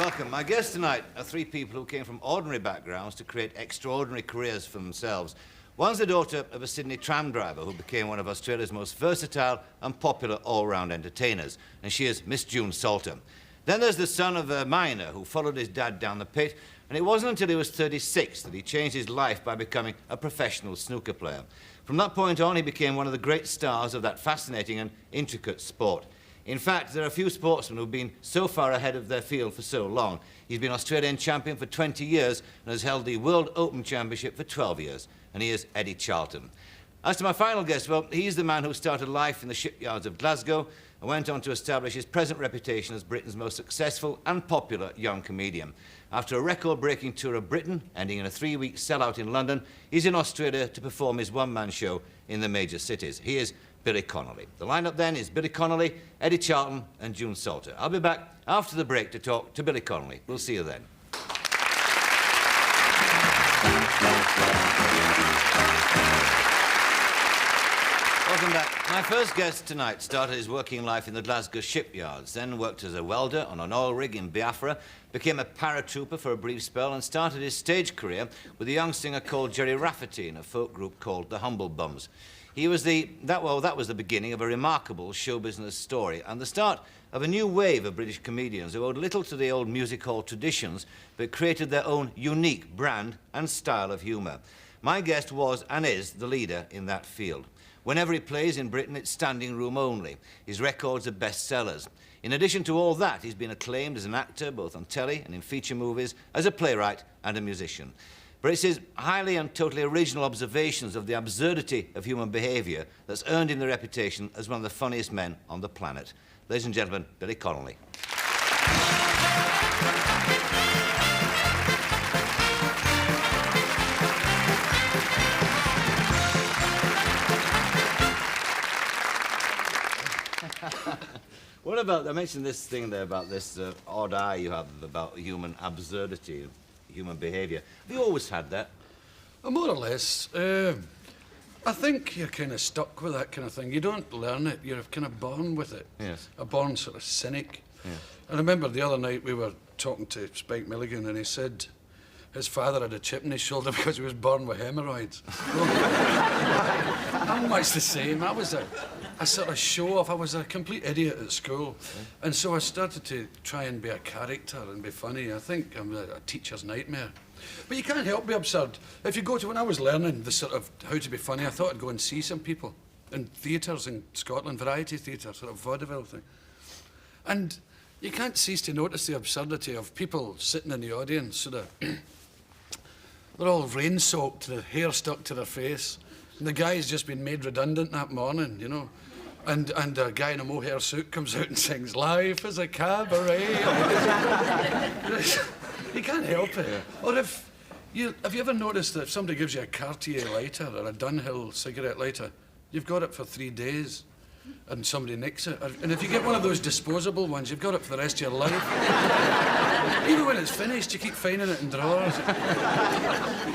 welcome. My guests tonight are three people who came from ordinary backgrounds to create extraordinary careers for themselves. One's the daughter of a Sydney tram driver who became one of Australia's most versatile and popular all-round entertainers, and she is Miss June Salter. Then there's the son of a miner who followed his dad down the pit, and it wasn't until he was 36 that he changed his life by becoming a professional snooker player. From that point on, he became one of the great stars of that fascinating and intricate sport. In fact, there are a few sportsmen who've been so far ahead of their field for so long. He's been Australian champion for 20 years and has held the World Open Championship for 12 years. And he is Eddie Charlton. As to my final guest, well, he's the man who started life in the shipyards of Glasgow and went on to establish his present reputation as Britain's most successful and popular young comedian. After a record-breaking tour of Britain, ending in a 3-week sellout in London, he's in Australia to perform his one-man show in the major cities. He is Billy Connolly. The lineup then is Billy Connolly, Eddie Charlton and June Salter. I'll be back after the break to talk to Billy Connolly. We'll see you then. Welcome back. My first guest tonight started his working life in the Glasgow shipyards, then worked as a welder on an oil rig in Biafra, became a paratrooper for a brief spell and started his stage career with a young singer called Jerry Rafferty in a folk group called the Humble Bums. That was the beginning of a remarkable show business story and the start of a new wave of British comedians who owed little to the old music hall traditions but created their own unique brand and style of humour. My guest was and is the leader in that field. Whenever he plays in Britain, it's standing room only. His records are bestsellers. In addition to all that, he's been acclaimed as an actor, both on telly and in feature movies, as a playwright and a musician. But it's his highly and totally original observations of the absurdity of human behaviour that's earned him the reputation as one of the funniest men on the planet. Ladies and gentlemen, Billy Connolly. What about, I mentioned this thing there about this odd eye you have about human absurdity, human behaviour. Have you always had that? More or less. I think you're kind of stuck with that kind of thing. You don't learn it, you're kind of born with it. Yes. A born sort of cynic. Yeah. I remember the other night we were talking to Spike Milligan and he said his father had a chip in his shoulder because he was born with hemorrhoids. I'm much the same. I was a sort of show-off. I was a complete idiot at school. And so I started to try and be a character and be funny. I think I'm a teacher's nightmare. But you can't help be absurd. If you go to, when I was learning the sort of how to be funny, I thought I'd go and see some people in theatres in Scotland, variety theatre, sort of vaudeville thing. And you can't cease to notice the absurdity of people sitting in the audience, sort of, they're all rain-soaked, their hair stuck to their face, and the guy's just been made redundant that morning, you know. And a guy in a mohair suit comes out and sings, "Life is a cabaret." You can't help it. Yeah. Or have you ever noticed that if somebody gives you a Cartier lighter or a Dunhill cigarette lighter, you've got it for 3 days and somebody nicks it? And if you get one of those disposable ones, you've got it for the rest of your life. Even when it's finished, you keep finding it in drawers.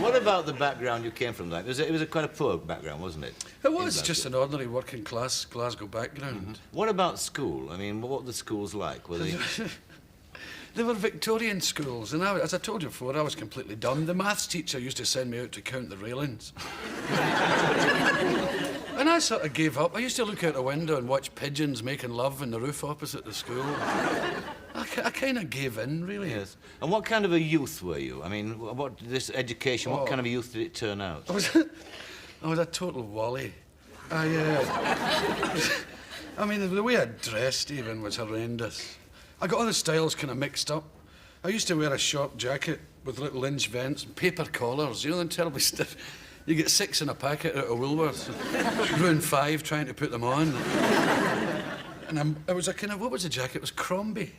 What about the background you came from? Like, it was quite a poor background, wasn't it? It was just an ordinary working class Glasgow background. Mm-hmm. What about school? I mean, what were the schools like? Were they... They were Victorian schools, and as I told you before, I was completely dumb. The maths teacher used to send me out to count the railings. And I sort of gave up. I used to look out the window and watch pigeons making love on the roof opposite the school. I kind of gave in, really. Yes. And what kind of a youth were you? I mean, what this education, what kind of a youth did it turn out? I was a total wally. I mean, the way I dressed even was horrendous. I got all the styles kind of mixed up. I used to wear a short jacket with little inch vents and paper collars, you know, them terribly stiff. You get 6 in a packet out of Woolworths. Ruin 5 trying to put them on. And I was a kind of, what was the jacket? It was Crombie.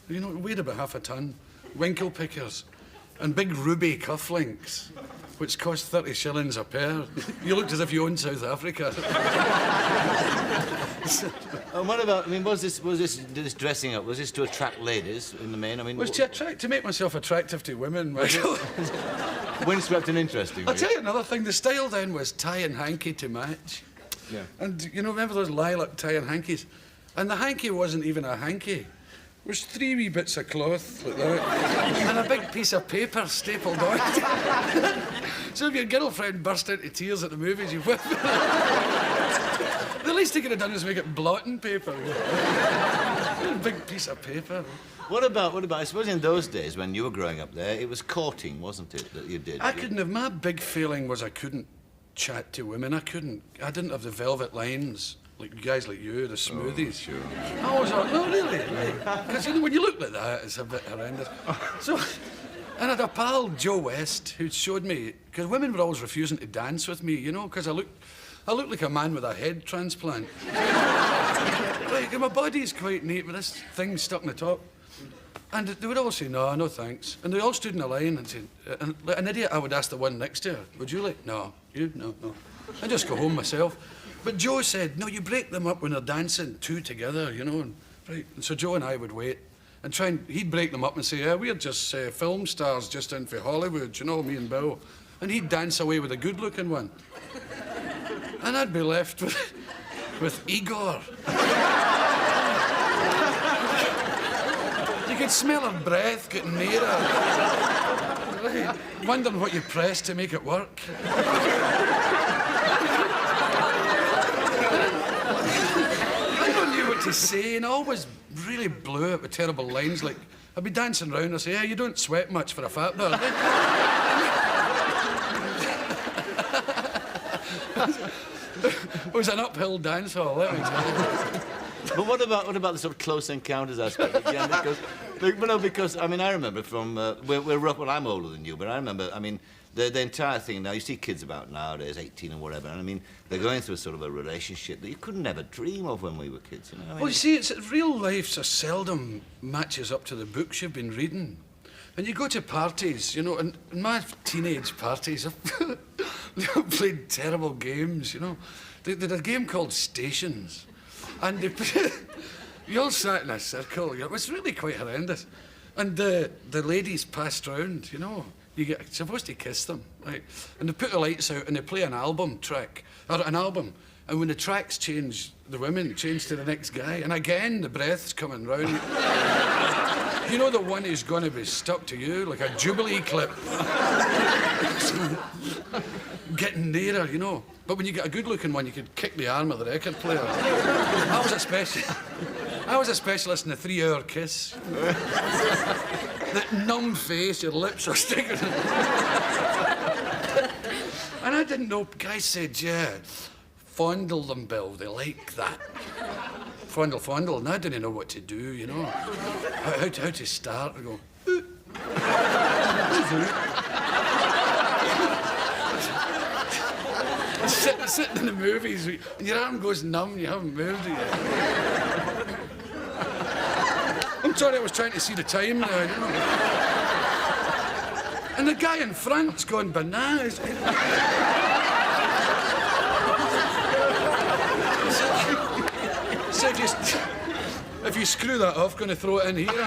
You know, it weighed about half a ton. Winkle pickers. And big ruby cufflinks, which cost 30 shillings a pair. You looked as if you owned South Africa. And what about, I mean, was this dressing up, was this to attract ladies in the main? I mean, was to make myself attractive to women. Windswept and interesting. I'll tell you another thing, the style then was tie and hanky to match. Yeah. And, you know, remember those lilac tie and hankies? And the hanky wasn't even a hanky. was 3 wee bits of cloth like that, and a big piece of paper stapled on it. So if your girlfriend burst into tears at the movies, you whip it. The least they could have done was make it blotting paper. A big piece of paper. What about, I suppose in those days when you were growing up there, it was courting, wasn't it, that you did? I couldn't have, my big failing was I couldn't chat to women. I didn't have the velvet lines, like guys like you, the smoothies. Sure. I was like, no, really? Because, you know, when you look like that, it's a bit horrendous. So, and I had a pal, Joe West, who showed me, because women were always refusing to dance with me, you know, because I look like a man with a head transplant. Like, my body's quite neat, but this thing stuck in the top. And they would all say, no thanks. And they all stood in a line and said, and like an idiot, I would ask the one next to her, would you like? No. You? No. I'd just go home myself. But Joe said, no, you break them up when they're dancing, 2 together, you know. And, right. And so Joe and I would wait and try and, he'd break them up and say, yeah, we're just film stars just in for Hollywood, you know, me and Bill. And he'd dance away with a good-looking one. And I'd be left with Igor. You could smell her breath getting nearer. Right. Wondering what you pressed to make it work. I don't know what to say, and I always really blew it with terrible lines like, I'd be dancing around and I'd say, yeah, you don't sweat much for a fat bird. It was an uphill dance hall, let me tell you. But what about the sort of close encounters aspect again? Because I mean, I remember from we're rough. Well, I'm older than you, but I remember. I mean, the entire thing. Now you see kids about nowadays, 18 and whatever. And I mean, they're going through a sort of a relationship that you could never dream of when we were kids. You know? I mean, well, you see, it's real life so seldom matches up to the books you've been reading. And you go to parties, you know, and in my teenage parties, they all played terrible games, you know. They did a game called Stations. And you all sat in a circle. It was really quite horrendous. And the ladies passed round, you know. You're supposed to kiss them, right? And they put the lights out and they play an album track, or an album. And when the tracks change, the women change to the next guy. And again, the breath's coming round. You know the one who's going to be stuck to you, like a Jubilee clip. Getting nearer, you know. But when you get a good-looking one, you could kick the arm of the record player. I was a specialist in the 3-hour kiss. That numb face, your lips are sticking. And I didn't know. Guys said, yeah, fondle them, Bill. They like that. Fondle. And I didn't know what to do, you know. How to start. I go, ooh. Sitting in the movies, and your arm goes numb, you haven't moved it yet. I'm sorry, I was trying to see the time now, you know. And the guy in front's going bananas. Said, just, if you screw that off, going to throw it in here.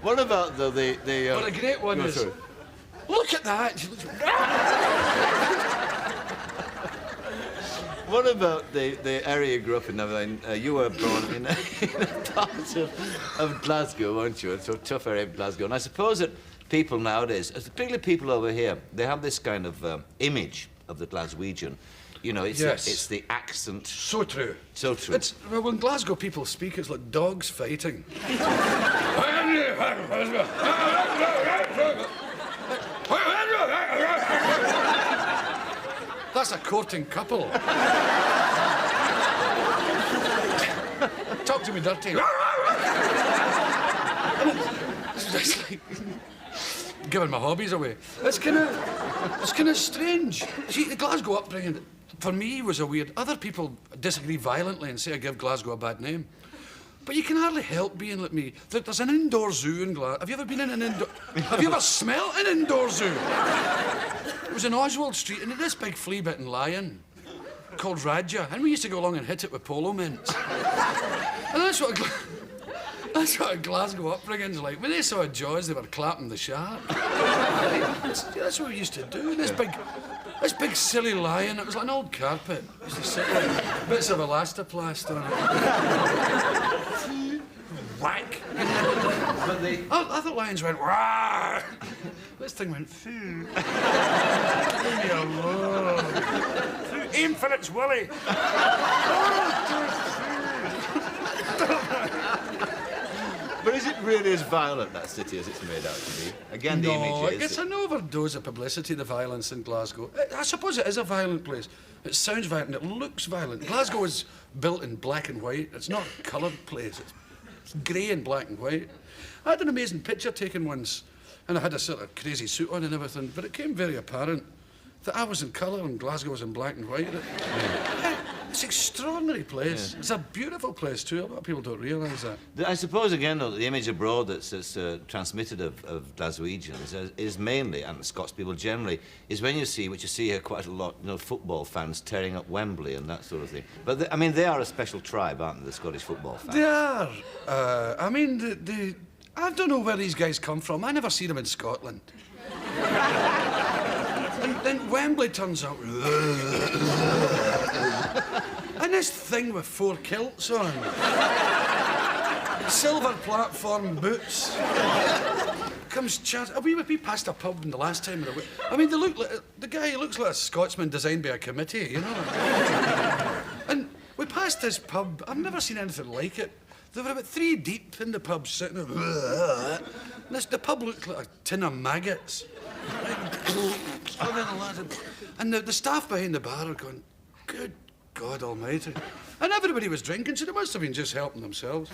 what about the What a great one is. Sorry. Look at that. What about the area you grew up in? I mean, you were born in a part of Glasgow, weren't you? It's a tough area of Glasgow. And I suppose that people nowadays, particularly people over here, they have this kind of image of the Glaswegian. You know, it's the accent. So true. So true. Well, when Glasgow people speak, it's like dogs fighting. That's a courting couple. Talk to me dirty. It's just like giving my hobbies away. It's kind of strange. See, the Glasgow upbringing for me was a weird. Other people disagree violently and say I give Glasgow a bad name. But you can hardly help being like me. There's an indoor zoo in Glasgow. Have you ever been in an indoor... Have you ever smelt an indoor zoo? It was in Oswald Street, and this big flea-bitten lion called Raja, and we used to go along and hit it with polo mints. And that's what a Glasgow upbringing's like. When they saw Jaws, they were clapping the shark. That's what we used to do. This big This big silly lion, it was like an old carpet. It used to sit like bits of elastoplast on it. Whack. But the... Other lions went, "Rawr." This thing went, "Foo." Leave me alone. Aim for its willy. But is it really as violent, that city, as it's made out to be? Again, the No, image it gets an overdose of publicity, the violence in Glasgow. I suppose it is a violent place. It sounds violent, it looks violent. Glasgow is built in black and white. It's not a coloured place. It's grey and black and white. I had an amazing picture taken once, and I had a sort of crazy suit on and everything, but it became very apparent that I was in colour and Glasgow was in black and white. It's an extraordinary place. It's a beautiful place too. A lot of people don't realise that. I suppose, again, though, the image abroad that's transmitted of Glaswegians is mainly, and Scots people generally, is when you see, which you see here quite a lot, football fans tearing up Wembley and that sort of thing. But, I mean, they are a special tribe, aren't they, the Scottish football fans? They are. I mean, I don't know where these guys come from. I never see them in Scotland. And then Wembley turns up. And this thing with 4 kilts on. Silver platform boots. Comes chat. We passed a pub in the last time of the week. I mean, they look like, the guy looks like a Scotsman designed by a committee, you know. And we passed this pub. I've never seen anything like it. There were about 3 deep in the pub sitting there. The pub looked like a tin of maggots. And the staff behind the bar are going, "Good God Almighty." And everybody was drinking, so they must have been just helping themselves.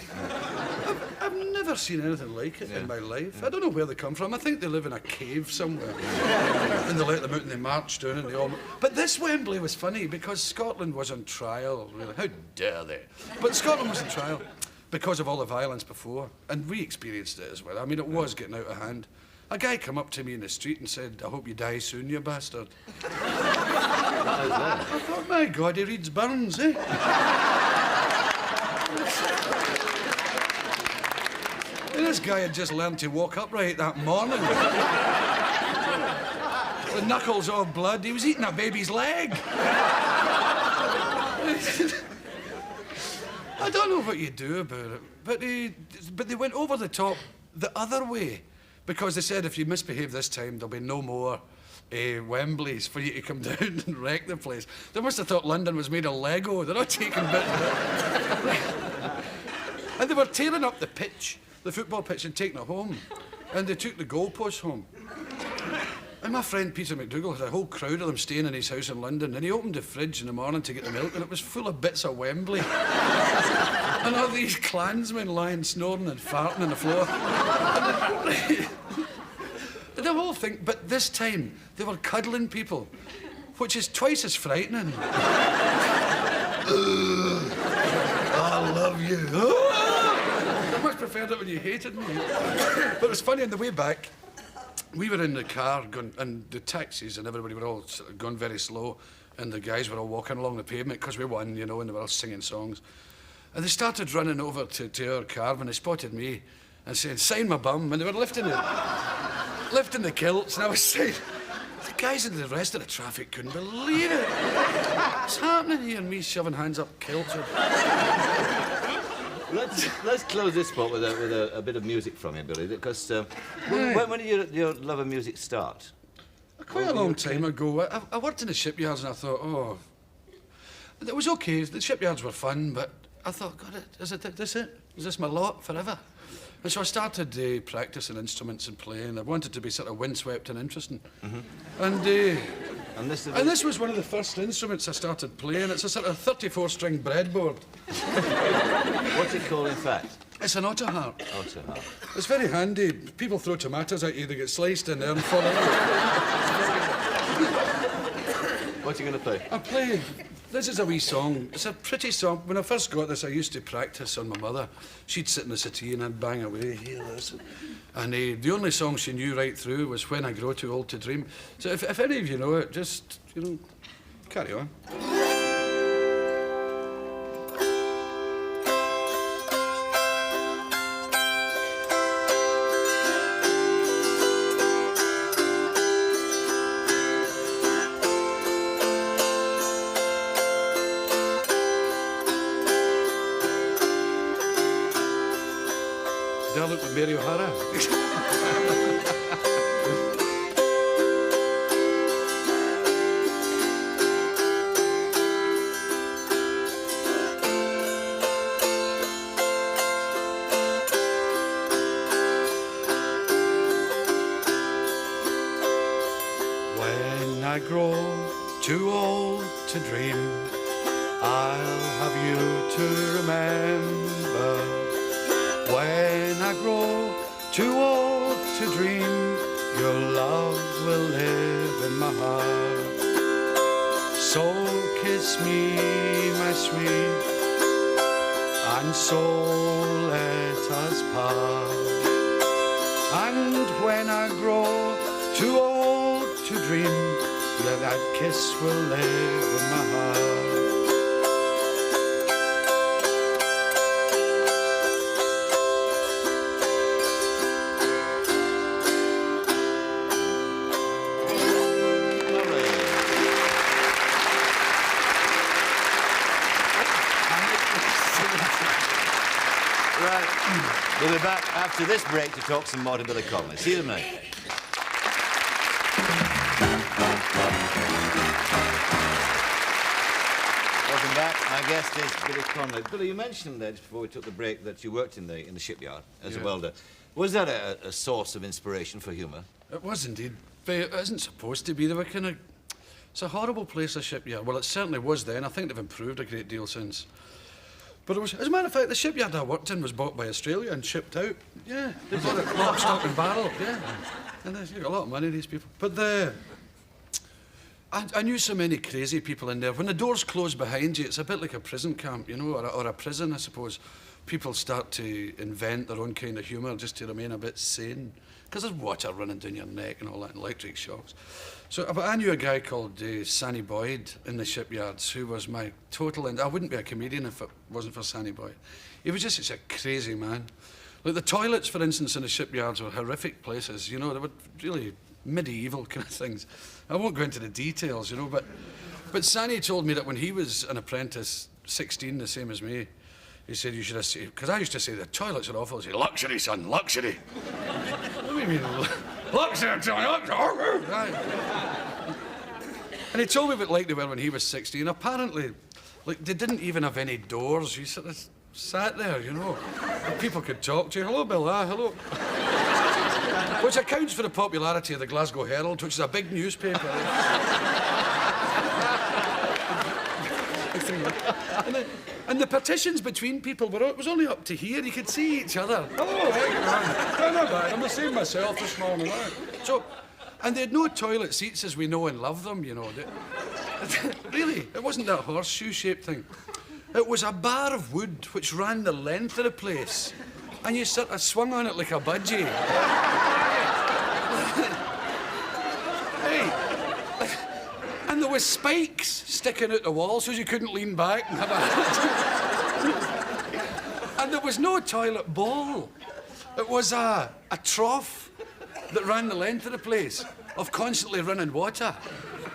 I've never seen anything like it in my life. I don't know where they come from. I think they live in a cave somewhere. And they let them out and they march down and they all... But this Wembley was funny because Scotland was on trial, really. How dare they? But Scotland was on trial because of all the violence before. And we experienced it as well. I mean, it was getting out of hand. A guy come up to me in the street and said, "I hope you die soon, you bastard." I thought, my God, he reads Burns, eh? And this guy had just learned to walk upright that morning. The knuckles all blood. He was eating a baby's leg. I don't know what you do about it, but they went over the top the other way. Because they said if you misbehave this time, there'll be no more Wembleys for you to come down and wreck the place. They must have thought London was made of Lego. They're not taking bits of it. And they were tearing up the pitch, the football pitch, and taking it home. And they took the goalposts home. And my friend Peter McDougall had a whole crowd of them staying in his house in London, and he opened the fridge in the morning to get the milk, and it was full of bits of Wembley. And all these clansmen lying snoring and farting on the floor. The whole thing, but this time they were cuddling people, which is twice as frightening. I love you. I much preferred it when you hated me. But it was funny on the way back. We were in the car going, and the taxis and everybody were all sort of going very slow, and the guys were all walking along the pavement because we won, you know, and they were all singing songs. And they started running over to our car when they spotted me and saying, "Sign my bum," and they were lifting the kilts, and I was saying, the guys in the rest of the traffic couldn't believe it. What's happening here? And me shoving hands up kilts. Let's close this spot with a bit of music from you, Billy, because when did your love of music start? Quite a long time ago. I worked in the shipyards and I thought, oh, it was okay. The shipyards were fun, but I thought, God, is this it? Is this my lot forever? And so I started practicing instruments and playing. I wanted to be sort of windswept and interesting. Mm-hmm. And this was one of the first instruments I started playing. It's a sort of 34-string breadboard. What's it called, in fact? It's an autoharp. Autoharp. It's very handy. People throw tomatoes at you, they get sliced in there and fall out. What are you going to play? I play... This is a wee song. It's a pretty song. When I first got this, I used to practice on my mother. She'd sit in the settee and I'd bang away, hear this. And the only song she knew right through was When I Grow Too Old to Dream. So if any of you know it, just, carry on. Do I look like Mary O'Hara? When I grow too old to dream, I'll have you to remember. When I grow too old to dream, your love will live in my heart. So kiss me, my sweet, and so let us part. And when I grow too old to dream, yeah, that kiss will live in my heart. Right, we'll be back after this break to talk some more to Billy Connolly. See you in a minute. Welcome back. My guest is Billy Connolly. Billy, you mentioned there just before we took the break that you worked in the shipyard as a welder. Was that a source of inspiration for humour? It was indeed. But it isn't supposed to be. They were kind of... It's a horrible place, a shipyard. Well, it certainly was then. I think they've improved a great deal since. But it was, as a matter of fact, the shipyard I worked in was bought by Australia and shipped out. Yeah, they bought it lock, stock and barrel, yeah. And they've got a lot of money, these people. But I knew so many crazy people in there. When the doors close behind you, it's a bit like a prison camp, you know, or a prison, I suppose. People start to invent their own kind of humour just to remain a bit sane. Because there's water running down your neck and all that, and electric shocks. So, but I knew a guy called Sanny Boyd in the shipyards who was my total... I wouldn't be a comedian if it wasn't for Sanny Boyd. He was just such a crazy man. Like the toilets, for instance, in the shipyards were horrific places, you know, they were really medieval kind of things. I won't go into the details, you know, but Sanny told me that when he was an apprentice, 16, the same as me, he said, you should have seen... Because I used to say, the toilets are awful. He said, luxury, son, luxury. What do you mean, luxury, luxury? And he told me what like they were when he was 16. Apparently, like, they didn't even have any doors. You sort of sat there, you know. And people could talk to you. Hello, Bill. Hello. Which accounts for the popularity of the Glasgow Herald, which is a big newspaper. And the partitions between people were, it was only up to here. You could see each other. Oh, hey, man. Not bad. I'm the same myself this morning. Right? So, and they had no toilet seats as we know and love them, you know. Really, it wasn't that horseshoe-shaped thing. It was a bar of wood which ran the length of the place, and you sort of swung on it like a budgie. Hey. And there was spikes sticking out the wall so you couldn't lean back and have a... And there was no toilet bowl. It was a trough that ran the length of the place of constantly running water.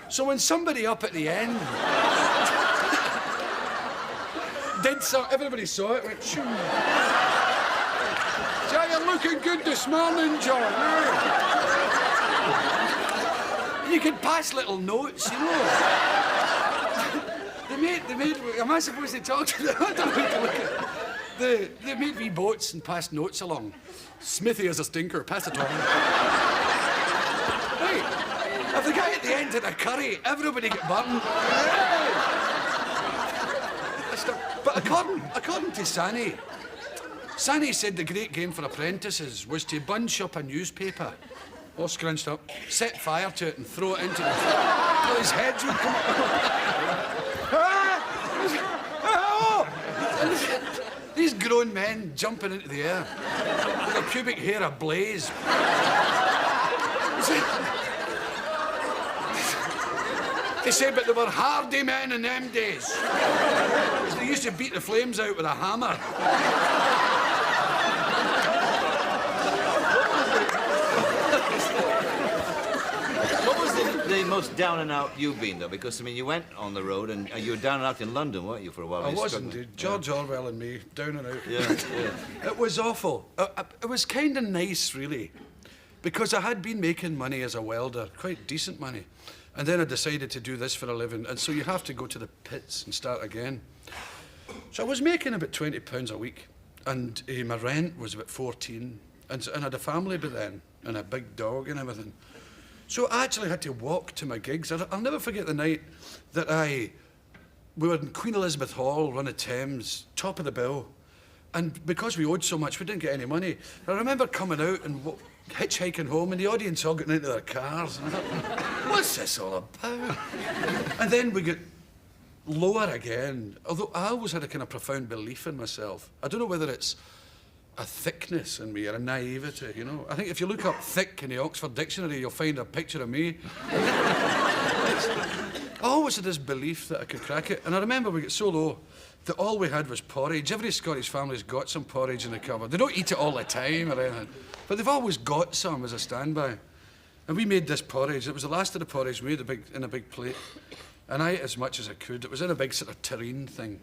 So when somebody up at the end did so, everybody saw it, went, shoo. So you're looking good this morning, John. You could pass little notes, you know. They made, am I supposed to talk to them? I don't know how to look at. They made wee boats and passed notes along. Smithy is a stinker, pass it on. Hey, if the guy at the end had a curry, everybody get burned. But according to Sanny said the great game for apprentices was to bunch up a newspaper, all scrunched up, set fire to it and throw it into the... Well, his heads would come up. These grown men jumping into the air with their pubic hair ablaze. They said, but they were hardy men in them days. They used to beat the flames out with a hammer. What was the most down and out you've been, though? Because, I mean, you went on the road and you were down and out in London, weren't you, for a while? I was indeed. George Orwell and me, down and out. Yeah, yeah. It was awful. It was kind of nice, really, because I had been making money as a welder, quite decent money. And then I decided to do this for a living, and so you have to go to the pits and start again. So I was making about £20 a week, and my rent was about 14, and I had a family by then, and a big dog and everything. So I actually had to walk to my gigs. I'll never forget the night that we were in Queen Elizabeth Hall, Run of Thames, top of the bill. And because we owed so much, we didn't get any money. I remember coming out and hitchhiking home, and the audience all getting into their cars. And I thought, what's this all about? And then we got lower again, although I always had a kind of profound belief in myself. I don't know whether it's a thickness in me or a naivety, you know. I think if you look up thick in the Oxford Dictionary, you'll find a picture of me. I always had this belief that I could crack it, and I remember we got so low that all we had was porridge. Every Scottish family's got some porridge in the cupboard. They don't eat it all the time or anything, but they've always got some as a standby. And we made this porridge. It was the last of the porridge we made in a big plate, and I ate as much as I could. It was in a big sort of terrine thing,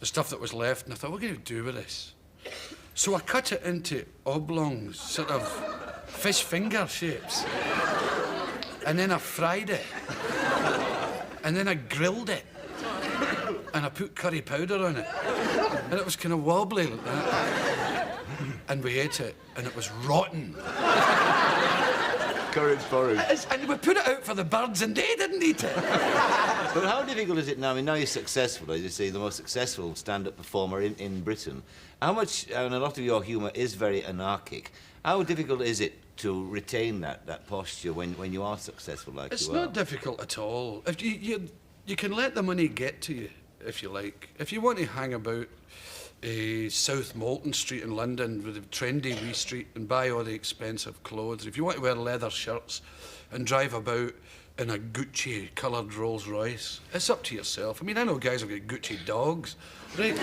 the stuff that was left, and I thought, what are we going to do with this? So I cut it into oblongs, sort of fish finger shapes. And then I fried it. And then I grilled it. And I put curry powder on it. And it was kind of wobbly like that. And we ate it, and it was rotten. Curry porridge. And we put it out for the birds, and they didn't eat it. But how difficult is it now? I mean, now you're successful, as you say, the most successful stand-up performer in Britain. How much, and a lot of your humour is very anarchic, how difficult is it to retain that posture when you are successful like you are? It's not difficult at all. If you can let the money get to you, if you like. If you want to hang about South Molton Street in London with a trendy wee street and buy all the expensive clothes, if you want to wear leather shirts and drive about in a Gucci coloured Rolls Royce, it's up to yourself. I mean, I know guys who've got Gucci dogs, right?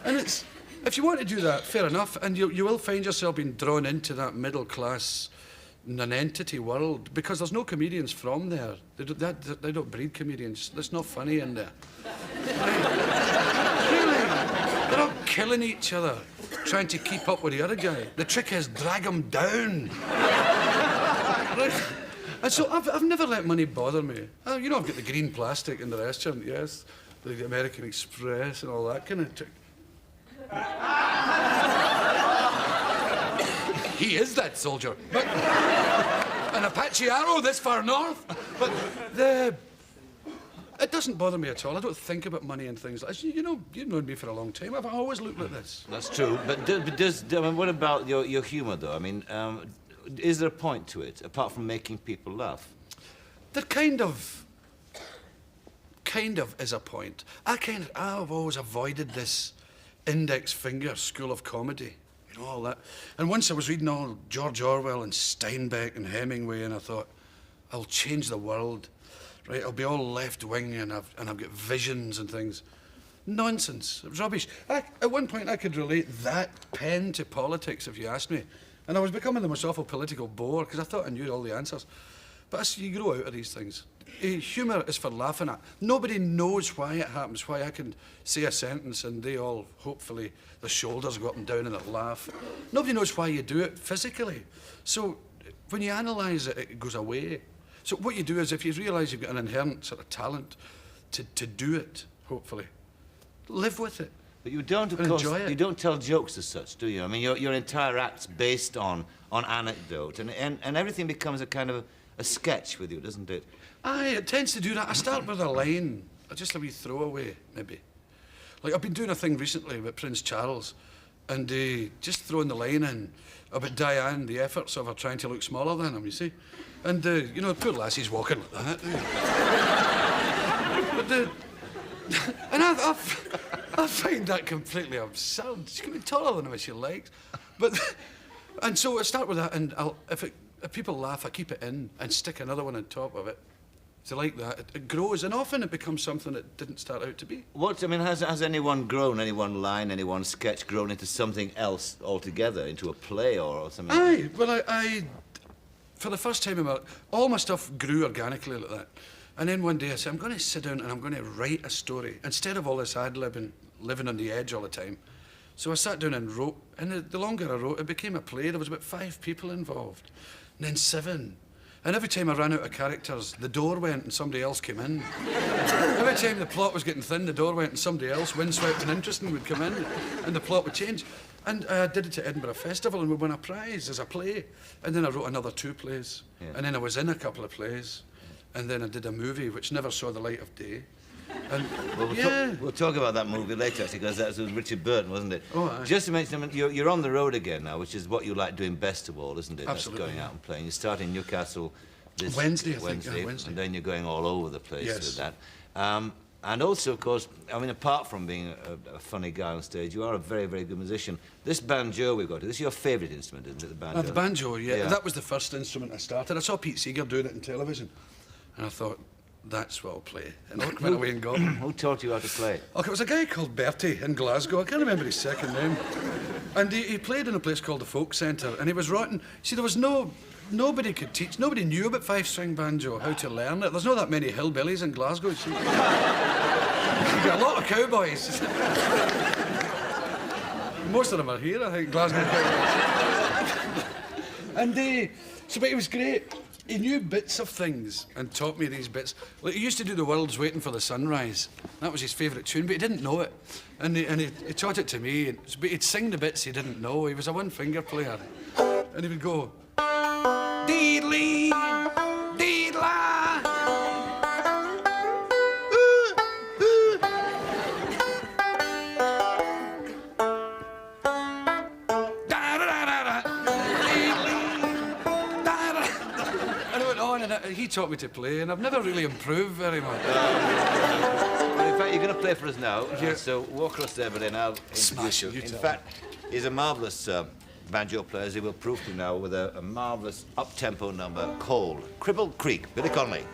And it's, if you want to do that, fair enough, and you will find yourself being drawn into that middle class nonentity world, because there's no comedians from there. They don't breed comedians. It's not funny in there. Really, they're all killing each other, trying to keep up with the other guy. The trick is drag them down. Right? And so I've never let money bother me. You know, I've got the green plastic in the restaurant, yes, the American Express and all that kind of trick. He is that soldier. But an Apache arrow this far north. But it doesn't bother me at all. I don't think about money and things like that. You know, you've known me for a long time. I've always looked like this. That's true. But I mean, what about your humour, though? I mean, is there a point to it, apart from making people laugh? There kind of is a point. I've always avoided this index finger school of comedy. You know, all that. And once I was reading all George Orwell and Steinbeck and Hemingway, and I thought, I'll change the world, right? I'll be all left-wing, and I've got visions and things. Nonsense. It was rubbish. At one point, I could relate that pen to politics, if you asked me. And I was becoming the most awful political bore, because I thought I knew all the answers. But you grow out of these things. Humour is for laughing at. Nobody knows why it happens, why I can say a sentence and they all, hopefully, the shoulders go up and down and they laugh. Nobody knows why you do it physically. So when you analyse it, it goes away. So what you do is, if you realise you've got an inherent sort of talent to do it, hopefully, live with it. But you don't, of course, you don't tell jokes as such, do you? I mean, your entire act's based on anecdote, and everything becomes a kind of a sketch with you, doesn't it? Aye, it tends to do that. I start with a line, just a wee throwaway, maybe. Like, I've been doing a thing recently with Prince Charles, and just throwing the line in about Diane, the efforts of her trying to look smaller than him, you see. And, you know, poor lassie's walking like that. And I find that completely absurd. She can be taller than him if she likes. And so I start with that, and if people laugh, I keep it in and stick another one on top of it. So like that, it grows, and often it becomes something it didn't start out to be. I mean, has anyone grown, any one line, any one sketch grown into something else altogether, into a play or something? Aye, well, I for the first time in my life, all my stuff grew organically like that. And then one day I said, I'm going to sit down and I'm going to write a story instead of all this ad-libbing, living on the edge all the time. So I sat down and wrote, and the longer I wrote, it became a play. There was about 5 people involved, and then 7. And every time I ran out of characters, the door went and somebody else came in. Every time the plot was getting thin, the door went and somebody else, windswept and interesting, would come in, and the plot would change. And I did it at Edinburgh Festival, and we won a prize as a play. And then I wrote another 2 plays. Yeah. And then I was in a couple of plays. And then I did a movie which never saw the light of day. And well, we'll talk about that movie later, actually, because that was with Richard Burton, wasn't it? Oh, aye. Just to mention, I mean, you're on the road again now, which is what you like doing best of all, isn't it? Absolutely. That's going out and playing. You start in Newcastle this Wednesday, I think. Yeah, Wednesday. And then you're going all over the place Yes. with that. And also, of course, I mean, apart from being a funny guy on stage, you are a very, very good musician. This banjo we've got, this is your favourite instrument, isn't it, the banjo? The banjo, yeah. That was the first instrument I started. I saw Pete Seeger doing it on television, and I thought, that's what I'll play. And I went away and got it. Who taught you how to play? Okay, it was a guy called Bertie in Glasgow. I can't remember his second name. And he played in a place called the Folk Centre, and he was rotten. See, there was nobody could teach, nobody knew about 5-string banjo, how to learn it. There's not that many hillbillies in Glasgow. See. You got a lot of cowboys. Most of them are here, I think, Glasgow cowboys. And but it was great. He knew bits of things and taught me these bits. Like, he used to do The World's Waiting for the Sunrise. That was his favourite tune, but he didn't know it. And he taught it to me, but he'd sing the bits he didn't know. He was a one-finger player. And he would go, deedly, deedla. He taught me to play, and I've never really improved very much. Well, in fact, you're going to play for us now. Yeah. So walk across there, but then I'll introduce you. In fact, he's a marvellous banjo player, as he will prove to you now, with a marvellous up-tempo number called Cribble Creek. Billy Connolly.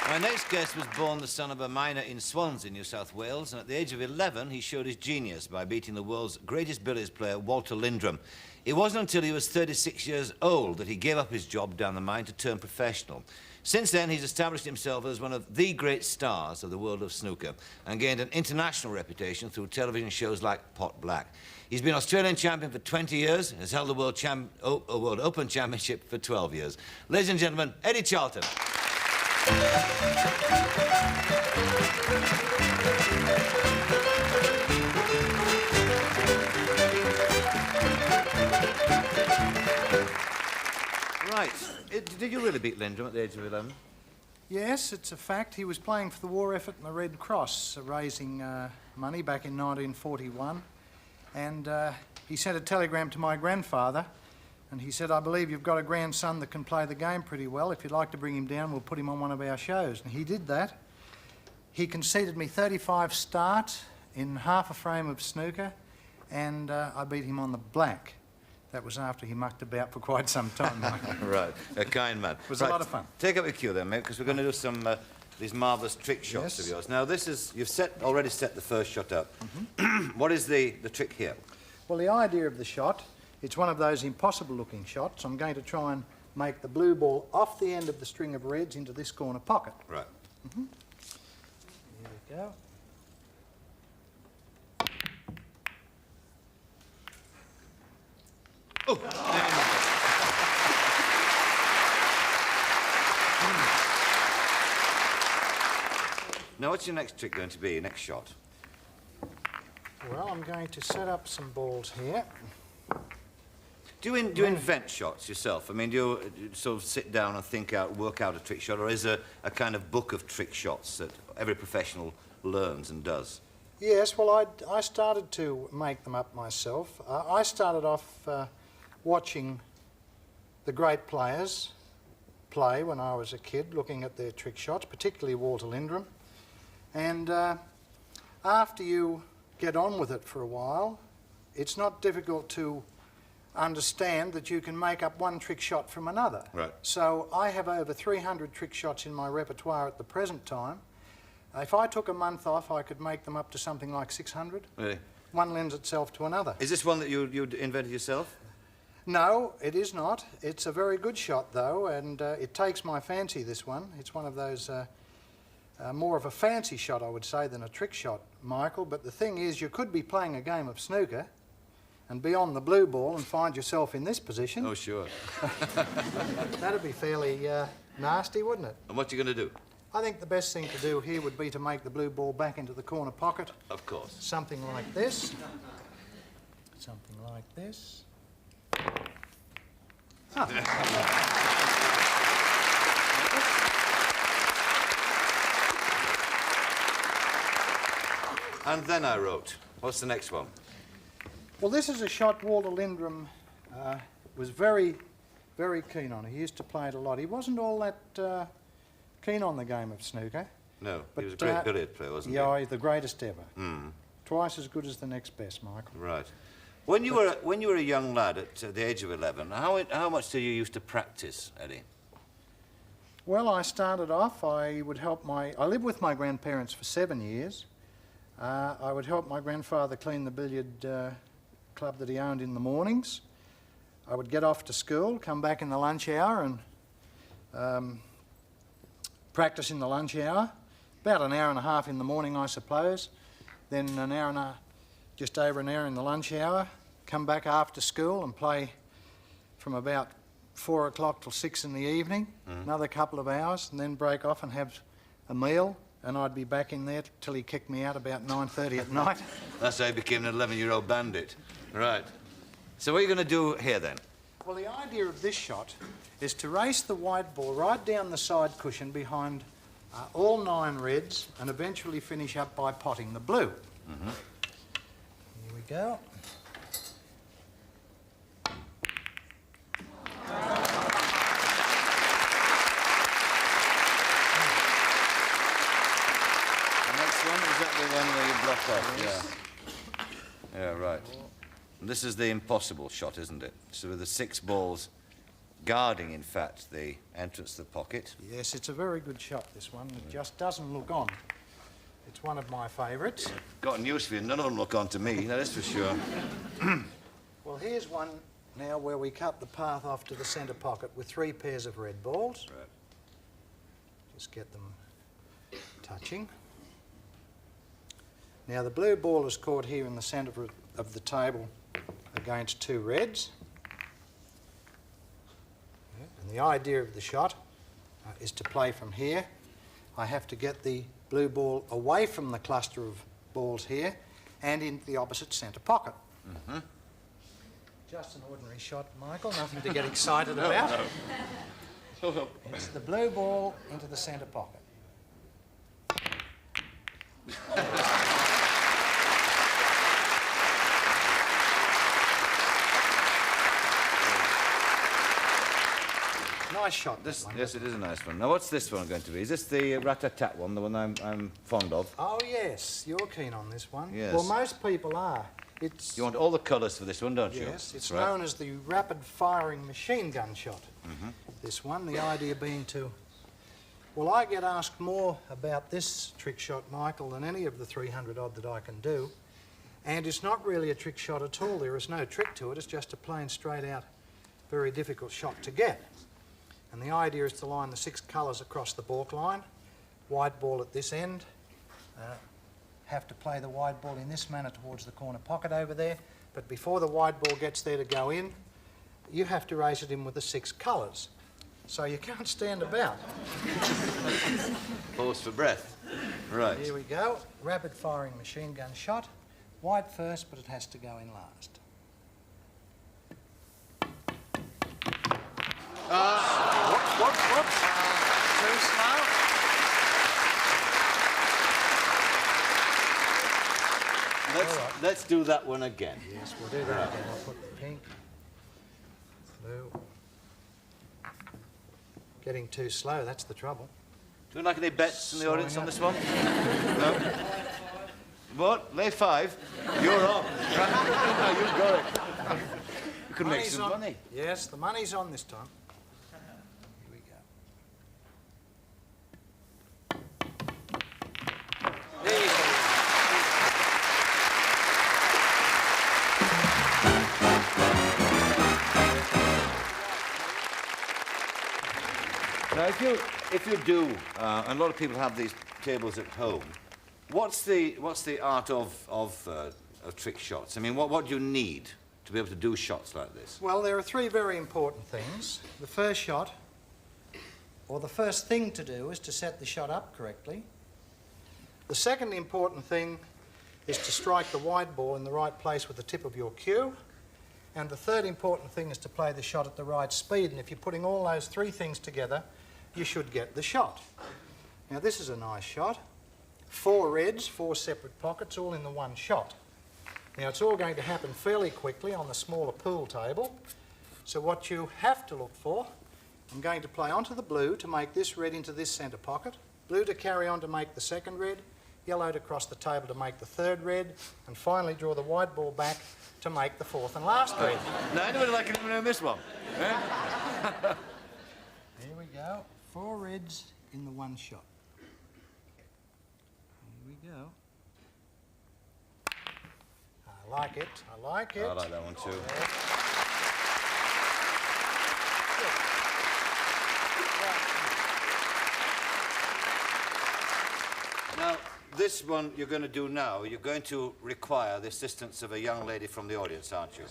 My next guest was born the son of a miner in Swansea, New South Wales, and at the age of 11, he showed his genius by beating the world's greatest billiards player, Walter Lindrum. It wasn't until he was 36 years old that he gave up his job down the mine to turn professional. Since then, he's established himself as one of the great stars of the world of snooker and gained an international reputation through television shows like Pot Black. He's been Australian champion for 20 years and has held the World Open Championship for 12 years. Ladies and gentlemen, Eddie Charlton. Right. Did you really beat Lindrum at the age of 11? Yes, it's a fact. He was playing for the war effort and the Red Cross, raising money back in 1941. And he sent a telegram to my grandfather, and he said, "I believe you've got a grandson that can play the game pretty well. If you'd like to bring him down, we'll put him on one of our shows." And he did that. He conceded me 35 start in half a frame of snooker, and I beat him on the black. That was after he mucked about for quite some time, Michael. Right, a kind man. It was a lot of fun. Take up your cue then, mate, because we're going to do some these marvellous trick shots of yours. Now, this is, you've already set the first shot up. What is the trick here? Well, the idea of the shot, it's one of those impossible-looking shots. I'm going to try and make the blue ball off the end of the string of reds into this corner pocket. Right. Here we go. Oh! Now, what's your next trick going to be, next shot? Well, I'm going to set up some balls here. Do you invent shots yourself? I mean, do you sort of sit down and think out, work out a trick shot, or is there a kind of book of trick shots that every professional learns and does? Yes, well, I started to make them up myself. I started off watching the great players play when I was a kid, looking at their trick shots, particularly Walter Lindrum. And after you get on with it for a while, it's not difficult to understand that you can make up one trick shot from another. Right. So I have over 300 trick shots in my repertoire at the present time. If I took a month off, I could make them up to something like 600. Really? One lends itself to another. Is this one that you invented yourself? No, it is not. It's a very good shot, though, and it takes my fancy, this one. It's one of those, more of a fancy shot, I would say, than a trick shot, Michael. But the thing is, you could be playing a game of snooker and be on the blue ball and find yourself in this position. Oh, sure. That'd be fairly nasty, wouldn't it? And what are you going to do? I think the best thing to do here would be to make the blue ball back into the corner pocket. Of course. Something like this. Something like this. And then I wrote. What's the next one? Well, this is a shot Walter Lindrum was very, very keen on. He used to play it a lot. He wasn't all that keen on the game of snooker. No, but, he was a great billiard player, wasn't he? Yeah, the greatest ever. Mm. Twice as good as the next best, Michael. Right. When you were a young lad at the age of 11, how much did you used to practice, Eddie? Well, I started off, I lived with my grandparents for 7 years. I would help my grandfather clean the billiard club that he owned in the mornings. I would get off to school, come back in the lunch hour and practice in the lunch hour. About an hour and a half in the morning, I suppose. Then just over an hour in the lunch hour, come back after school and play from about 4 o'clock till 6 in the evening, another couple of hours, and then break off and have a meal, and I'd be back in there till he kicked me out about 9:30 at night. That's how you became an 11-year-old bandit. Right. So what are you going to do here, then? Well, the idea of this shot is to race the white ball right down the side cushion behind all 9 reds and eventually finish up by potting the blue. Here we go. Where you block off, yeah, right. And this is the impossible shot, isn't it? So with the 6 balls guarding, in fact, the entrance to the pocket. Yes, it's a very good shot, this one. It just doesn't look on. It's one of my favourites. Got news for you. None of them look on to me, that is for sure. Well, here's one now where we cut the path off to the centre pocket with 3 pairs of red balls. Right. Just get them touching. Now, the blue ball is caught here in the centre of the table against 2 reds. And the idea of the shot is to play from here. I have to get the blue ball away from the cluster of balls here and into the opposite centre pocket. just an ordinary shot, Michael. Nothing to get excited about. It's the blue ball into the centre pocket. Nice shot, this one. Yes, it is a nice one. Now, what's this one going to be? Is this the rat-a-tat one, the one I'm fond of? Oh, yes. You're keen on this one. Yes. Well, most people are. It's... You want all the colours for this one, don't you? Yes, it's known as the rapid-firing machine gun shot. This one, the idea being to... Well, I get asked more about this trick shot, Michael, than any of the 300-odd that I can do. And it's not really a trick shot at all. There is no trick to it. It's just a plain, straight-out, very difficult shot to get. And the idea is to line the 6 colours across the balk line, wide ball at this end, have to play the wide ball in this manner towards the corner pocket over there, but before the wide ball gets there to go in, you have to race it in with the 6 colours. So you can't stand about. Pause for breath. Right. Here we go, rapid firing machine gun shot, wide first, but it has to go in last. Whoops. Too slow. Let's do that one again. Yes, we'll do that again. I'll put the pink, blue. Getting too slow, that's the trouble. Do you like any bets in the audience on this one? No? What? Lay 5? You're on. No, you've got it. You can make some money. Yes, the money's on this time. Here we go. There you go. Now, if you do, and a lot of people have these tables at home, what's the art of trick shots? I mean, what do you need to be able to do shots like this? Well, there are 3 very important things. The first shot, or the first thing to do, is to set the shot up correctly. The second important thing is to strike the wide ball in the right place with the tip of your cue. And the third important thing is to play the shot at the right speed. And if you're putting all those 3 things together, you should get the shot. Now, this is a nice shot. 4 reds, 4 separate pockets, all in the one shot. Now, it's all going to happen fairly quickly on the smaller pool table. So what you have to look for, I'm going to play onto the blue to make this red into this centre pocket, blue to carry on to make the second red, yellow to cross the table to make the third red, and finally draw the wide ball back to make the 4th and last red. Now, anybody like anyone who missed one? Here we go. 4 reds in the one shot. Here we go. I like it. I like it. I like that one too. Now, this one you're going to do now, you're going to require the assistance of a young lady from the audience, aren't you?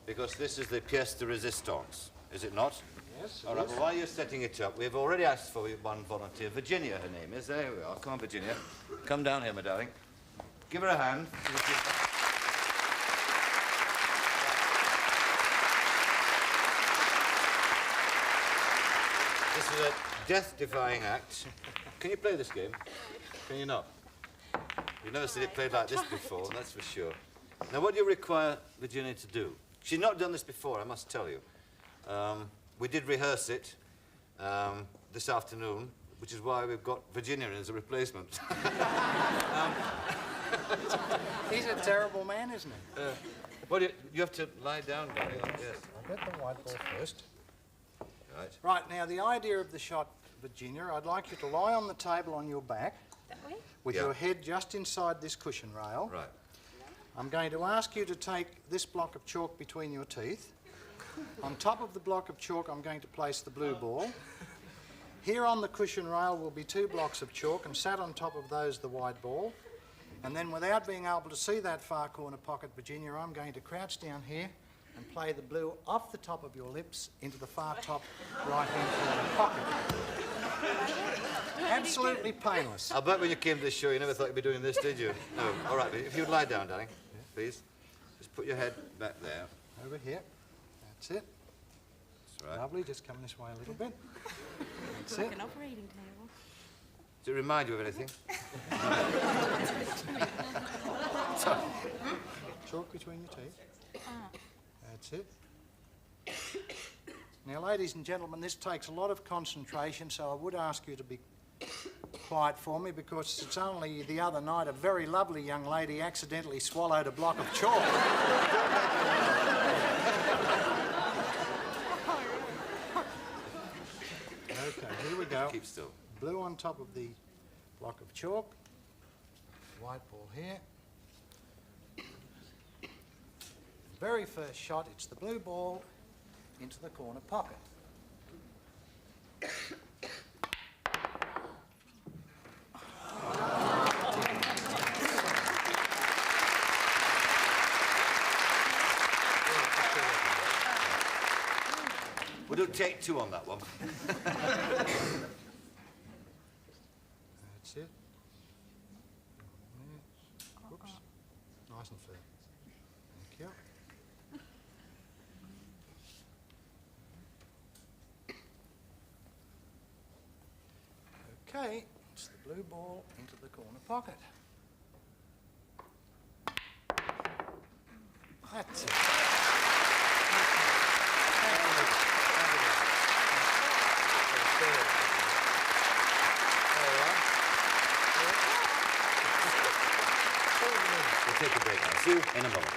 Because this is the pièce de résistance, is it not? Yes. All right, well, while you're setting it up, we've already asked for one volunteer. Virginia, her name is. There we are. Come on, Virginia. Come down here, my darling. Give her a hand. This is a death-defying act. Can you play this game? Can you not? You've never seen it played like this before, that's for sure. Now, what do you require Virginia to do? She's not done this before, I must tell you. We did rehearse it this afternoon, which is why we've got Virginia in as a replacement. He's a terrible man, isn't he? Well, you have to lie down, darling. Yes. I'll get the white ball first. Right. Right, now the idea of the shot, Virginia, I'd like you to lie on the table on your back. That way? With your head just inside this cushion rail. Right. I'm going to ask you to take this block of chalk between your teeth. On top of the block of chalk, I'm going to place the blue ball. Here on the cushion rail will be 2 blocks of chalk, and sat on top of those the wide ball. And then, without being able to see that far corner pocket, Virginia, I'm going to crouch down here and play the blue off the top of your lips into the far top right-hand corner pocket. Absolutely painless. I bet when you came to this show, you never thought you'd be doing this, did you? No. All right, if you'd lie down, darling, please. Just put your head back there. Over here. That's it. That's right. Lovely, just come this way a little bit. That's it. Like an operating table. Does it remind you of anything? Chalk between your teeth. That's it. Now, ladies and gentlemen, this takes a lot of concentration, so I would ask you to be quiet for me, because it's only the other night a very lovely young lady accidentally swallowed a block of chalk. Okay, here we go. Keep still. Blue on top of the block of chalk. White ball here. Very first shot, it's the blue ball into the corner pocket. We'll do take 2 on that one. That's it. Whoops. Nice and fair. Thank you. Okay, it's the blue ball into the corner pocket. That's it. We'll take a break now. See you in a moment.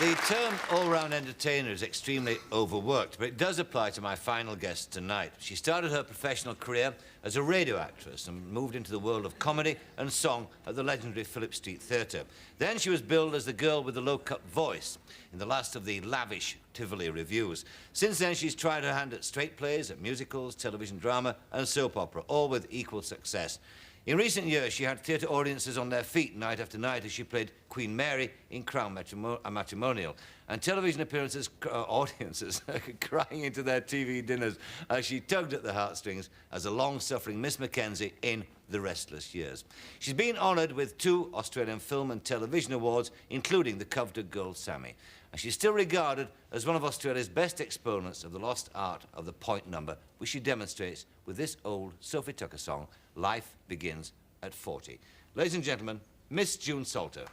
The term all-round entertainer is extremely overworked, but it does apply to my final guest tonight. She started her professional career as a radio actress and moved into the world of comedy and song at the legendary Phillip Street Theatre. Then she was billed as the girl with the low-cut voice in the last of the lavish Tivoli revues. Since then, she's tried her hand at straight plays, at musicals, television drama and soap opera, all with equal success. In recent years, she had theatre audiences on their feet night after night as she played Queen Mary in Crown Matrimonial, and television appearances, audiences crying into their TV dinners as she tugged at the heartstrings as a long-suffering Miss Mackenzie in The Restless Years. She's been honoured with 2 Australian Film and Television Awards, including the coveted Gold Sammy, and she's still regarded as one of Australia's best exponents of the lost art of the point number, which she demonstrates with this old Sophie Tucker song, Life Begins at 40. Ladies and gentlemen, Miss June Salter.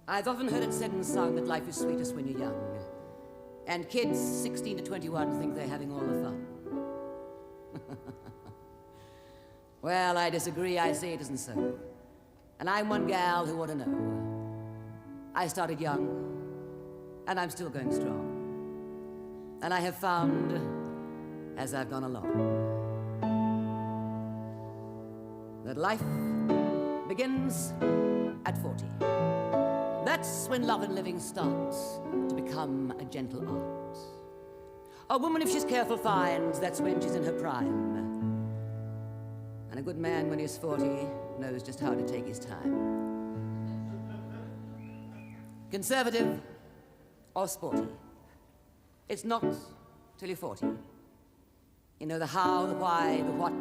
I've often heard it said and sung that life is sweetest when you're young. And kids 16 to 21 think they're having all the fun. Well, I disagree. I say it isn't so. And I'm one gal who ought to know. I started young, and I'm still going strong. And I have found, as I've gone along, that life begins at 40. That's when love and living starts to become a gentle art. A woman, if she's careful, finds that's when she's in her prime. And a good man, when he's 40, knows just how to take his time. Conservative or sporty, it's not till you're 40. You know the how, the why, the what,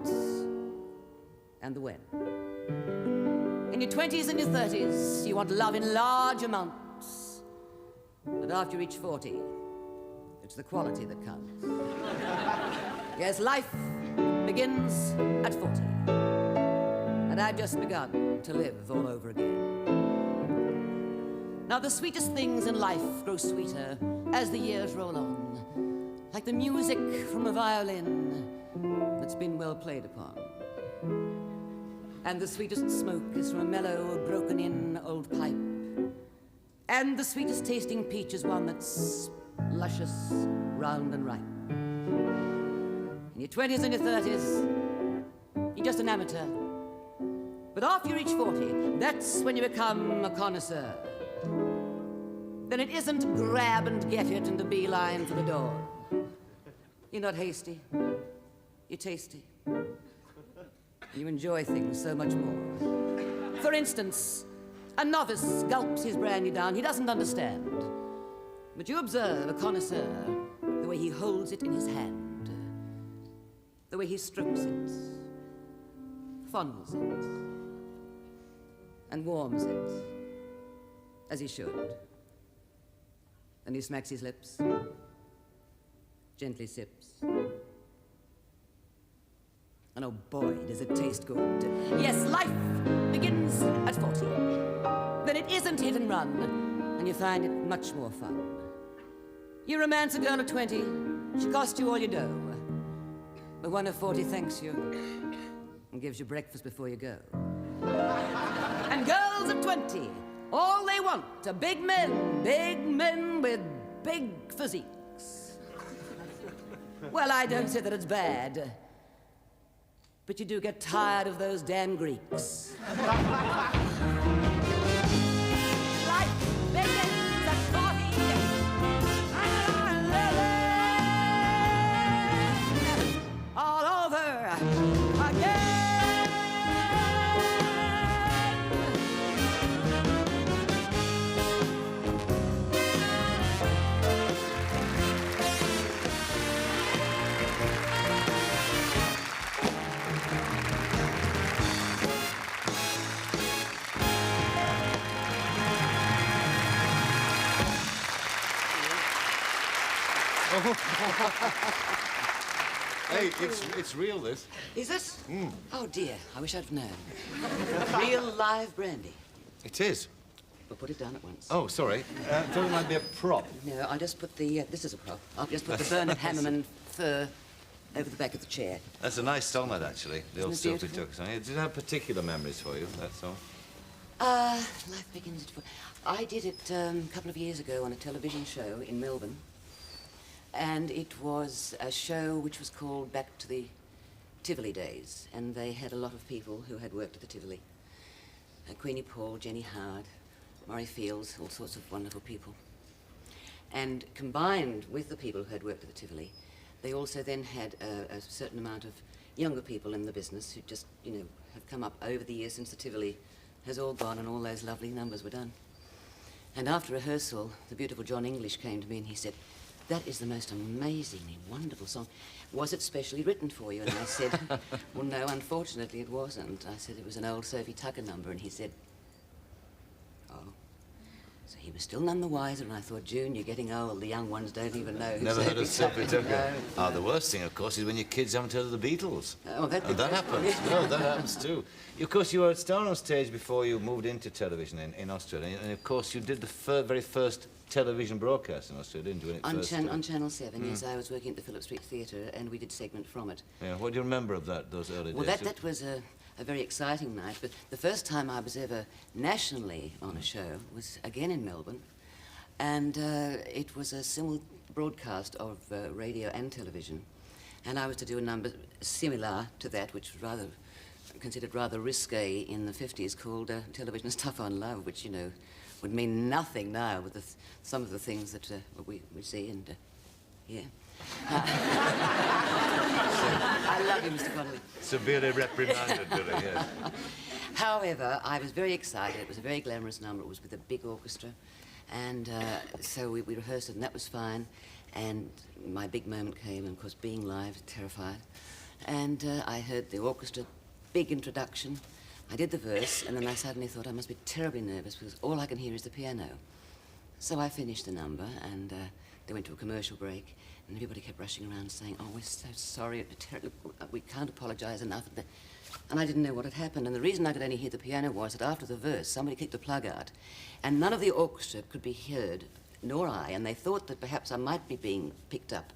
and the when. In your 20s and your 30s, you want love in large amounts. But after you reach 40, it's the quality that counts. Yes, life begins at 40. And I've just begun to live all over again. Now, the sweetest things in life grow sweeter as the years roll on, like the music from a violin that's been well played upon. And the sweetest smoke is from a mellow, broken-in old pipe. And the sweetest tasting peach is one that's luscious, round and ripe. In your 20s and your 30s, you're just an amateur. But after you reach 40, that's when you become a connoisseur. then it isn't grab and get it and a beeline for the door. You're not hasty. You're tasty. You enjoy things so much more. For instance, a novice gulps his brandy down. He doesn't understand. But you observe a connoisseur, the way he holds it in his hand, the way he strokes it, fondles it, and warms it, as he should. And he smacks his lips, gently sips. And oh boy, does it taste good. Yes, life begins at 40. Then it isn't hit and run, and you find it much more fun. You romance a girl at 20, she costs you all your dough. But one of 40 thanks you and gives you breakfast before you go. And girls at 20, all they want are big men with big physiques. Well, I don't say that it's bad, but you do get tired of those damn Greeks. Life begins at 40. All over again. Hey, it's real, this. Is it? Oh dear, I wish I'd known. Real live brandy. It is. Well, put it down at once. Oh, sorry. Thought it might be a prop. No, I'll just put the, this is a prop. I'll just put the Bernard Hammerman fur over the back of the chair. That's a nice song, that, actually. The old Isn't it Sylvie beautiful? Tucker song. It did have particular memories for you, that song. Life begins at 40. I did it a couple of years ago on a television show in Melbourne. And it was a show which was called Back to the Tivoli Days. And they had a lot of people who had worked at the Tivoli. Queenie Paul, Jenny Howard, Murray Fields, all sorts of wonderful people. And combined with the people who had worked at the Tivoli, they also then had a certain amount of younger people in the business who just, you know, have come up over the years since the Tivoli has all gone and all those lovely numbers were done. And after rehearsal, the beautiful John English came to me and he said, "That is the most amazingly wonderful song. Was it specially written for you?" And I said, "Well, no, unfortunately it wasn't." I said, "It was an old Sophie Tucker number." And he said, "Oh." So he was still none the wiser, and I thought, "June, you're getting old. The young ones don't even know who Never heard of Sophie Tucker. No. Ah, the worst thing, of course, is when your kids haven't heard of the Beatles. Oh, that happens. No, that happens too. Of course, you were a star on stage before you moved into television in Australia, and of course, you did the very first television broadcast in Australia, didn't you? When it first started? On Channel 7, yes. I was working at the Phillip Street Theatre, and we did segment from it. Yeah. What do you remember of those early Well, days? that was a very exciting night, but the first time I was ever nationally on a show was again in Melbourne, and it was a simul broadcast of radio and television, and I was to do a number similar to that, which was considered rather risque in the 50s, called Television is Tough on Love, which, you know, would mean nothing now with some of the things that we see and yeah. I love you, Mr. Connolly. Severely reprimanded, Billy, yes. However, I was very excited. It was a very glamorous number. It was with a big orchestra. And so we rehearsed it, and that was fine. And my big moment came, and of course, being live, terrified. And I heard the orchestra, big introduction. I did the verse, and then I suddenly thought I must be terribly nervous because all I can hear is the piano. So I finished the number, and they went to a commercial break, and everybody kept rushing around saying, "Oh, we're so sorry, we can't apologise enough." And I didn't know what had happened, and the reason I could only hear the piano was that after the verse, somebody kicked the plug out, and none of the orchestra could be heard, nor I, and they thought that perhaps I might be being picked up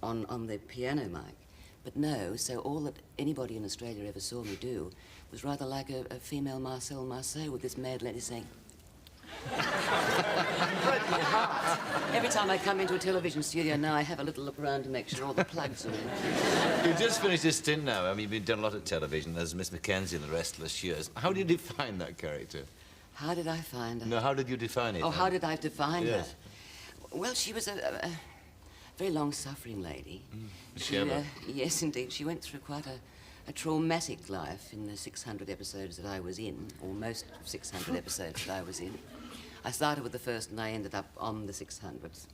on the piano mic. But no, so all that anybody in Australia ever saw me do was rather like a female Marcel Marceau with this mad lady saying... Broke my heart. Every time I come into a television studio now, I have a little look around to make sure all the plugs are in. You've just finished this stint now. I mean, you've done a lot of television as Miss Mackenzie in The Restless Years. How did you define that character? How did I find her? No, how did you define it? Oh, how did I define Yes. her? Well, she was a very long-suffering lady. Did she ever? Yes, indeed. She went through quite a traumatic life in the 600 episodes that I was in, or most 600 episodes that I was in. I started with the first and I ended up on the 600th.